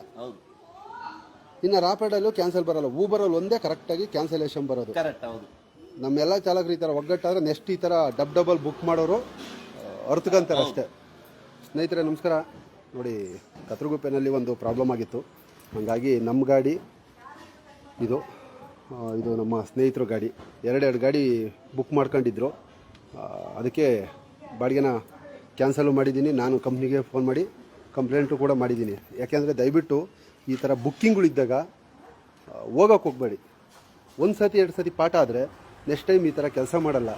[SPEAKER 1] ಇನ್ನು ರಾಪಿಡಲ್ಲೂ ಕ್ಯಾನ್ಸಲ್ ಬರಲ್ಲ, ಊಬರಲ್ಲಿ ಒಂದೇ ಕರೆಕ್ಟಾಗಿ ಕ್ಯಾನ್ಸಲೇಷನ್ ಬರೋದು. ನಮ್ಮೆಲ್ಲ ಚಾಲಕರು ಈ ಥರ ಒಗ್ಗಟ್ಟಾದ್ರೆ ನೆಕ್ಸ್ಟ್ ಈ ಥರ ಡಬಲ್ ಬುಕ್ ಮಾಡೋರು ಅರ್ಥಕಂತಾರೆ ಅಷ್ಟೇ. ಸ್ನೇಹಿತರೆ ನಮಸ್ಕಾರ. ನೋಡಿ, ಕತ್ರಗುಪ್ಪೆನಲ್ಲಿ ಒಂದು ಪ್ರಾಬ್ಲಮ್ ಆಗಿತ್ತು, ಹಾಗಾಗಿ ನಮ್ಮ ಗಾಡಿ ಇದು ನಮ್ಮ ಸ್ನೇಹಿತರು ಗಾಡಿ, 2 ಗಾಡಿ ಬುಕ್ ಮಾಡ್ಕೊಂಡಿದ್ರು. ಅದಕ್ಕೆ ಬಾಡಿಗೆನ ಕ್ಯಾನ್ಸಲು ಮಾಡಿದ್ದೀನಿ. ನಾನು ಕಂಪ್ನಿಗೆ ಫೋನ್ ಮಾಡಿ ಕಂಪ್ಲೇಂಟು ಕೂಡ ಮಾಡಿದ್ದೀನಿ. ಯಾಕೆಂದರೆ ದಯವಿಟ್ಟು ಈ ಥರ ಬುಕ್ಕಿಂಗ್ಗಳಿದ್ದಾಗ ಹೋಗೋಕೆ ಹೋಗಬೇಡಿ. 1 ಸತಿ 2 ಸತಿ ಪಾಠ ಆದರೆ ನೆಕ್ಸ್ಟ್ ಟೈಮ್ ಈ ಥರ ಕೆಲಸ ಮಾಡಲ್ಲ.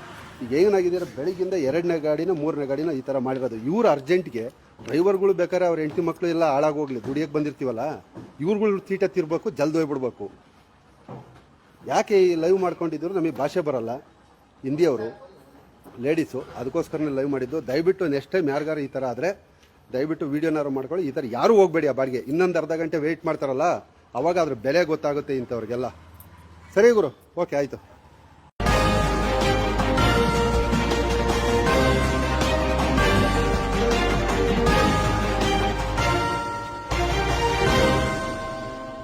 [SPEAKER 1] ಈಗ ಏನಾಗಿದೆ, ಬೆಳಗ್ಗಿಂದ 2ನೇ ಗಾಡಿನ 3ನೇ ಗಾಡಿನ ಈ ಥರ ಮಾಡಿರೋದು. ಇವ್ರು ಅರ್ಜೆಂಟ್ಗೆ ಡ್ರೈವರ್ಗಳು ಬೇಕಾದ್ರೆ ಅವ್ರ ಹೆಂಡತಿ ಮಕ್ಕಳು ಎಲ್ಲ ಹಾಳಾಗೋಗ್ಲಿ, ದುಡಿಯೋಕ್ಕೆ ಬಂದಿರ್ತೀವಲ್ಲ, ಇವ್ರುಗಳು ತೀಟ ತಿರ್ಬೇಕು, ಜಲ್ದಿ ಹೋಗ್ಬಿಡ್ಬೇಕು. ಯಾಕೆ ಈ ಲೈವ್ ಮಾಡ್ಕೊಂಡಿದ್ರು, ನಮಗೆ ಭಾಷೆ ಬರಲ್ಲ, ಹಿಂದಿಯವರು ಲೇಡೀಸು, ಅದಕ್ಕೋಸ್ಕರನೇ ಲೈವ್ ಮಾಡಿದ್ದು. ದಯವಿಟ್ಟು ನೆಕ್ಸ್ಟ್ ಟೈಮ್ ಯಾರಿಗಾರು ಈ ಥರ ಆದರೆ ದಯವಿಟ್ಟು ವೀಡಿಯೋನಾರು ಮಾಡ್ಕೊಳ್ಳಿ. ಈ ಥರ ಯಾರೂ ಹೋಗಬೇಡಿ ಆ ಬಾಡಿಗೆ. ಇನ್ನೊಂದು ಅರ್ಧ ಗಂಟೆ ವೆಯ್ಟ್ ಮಾಡ್ತಾರಲ್ಲ, ಅವಾಗ ಅದ್ರ ಬೆಲೆ ಗೊತ್ತಾಗುತ್ತೆ ಇಂಥವ್ರಿಗೆಲ್ಲ. ಸರಿ ಗುರು, ಓಕೆ ಆಯಿತು.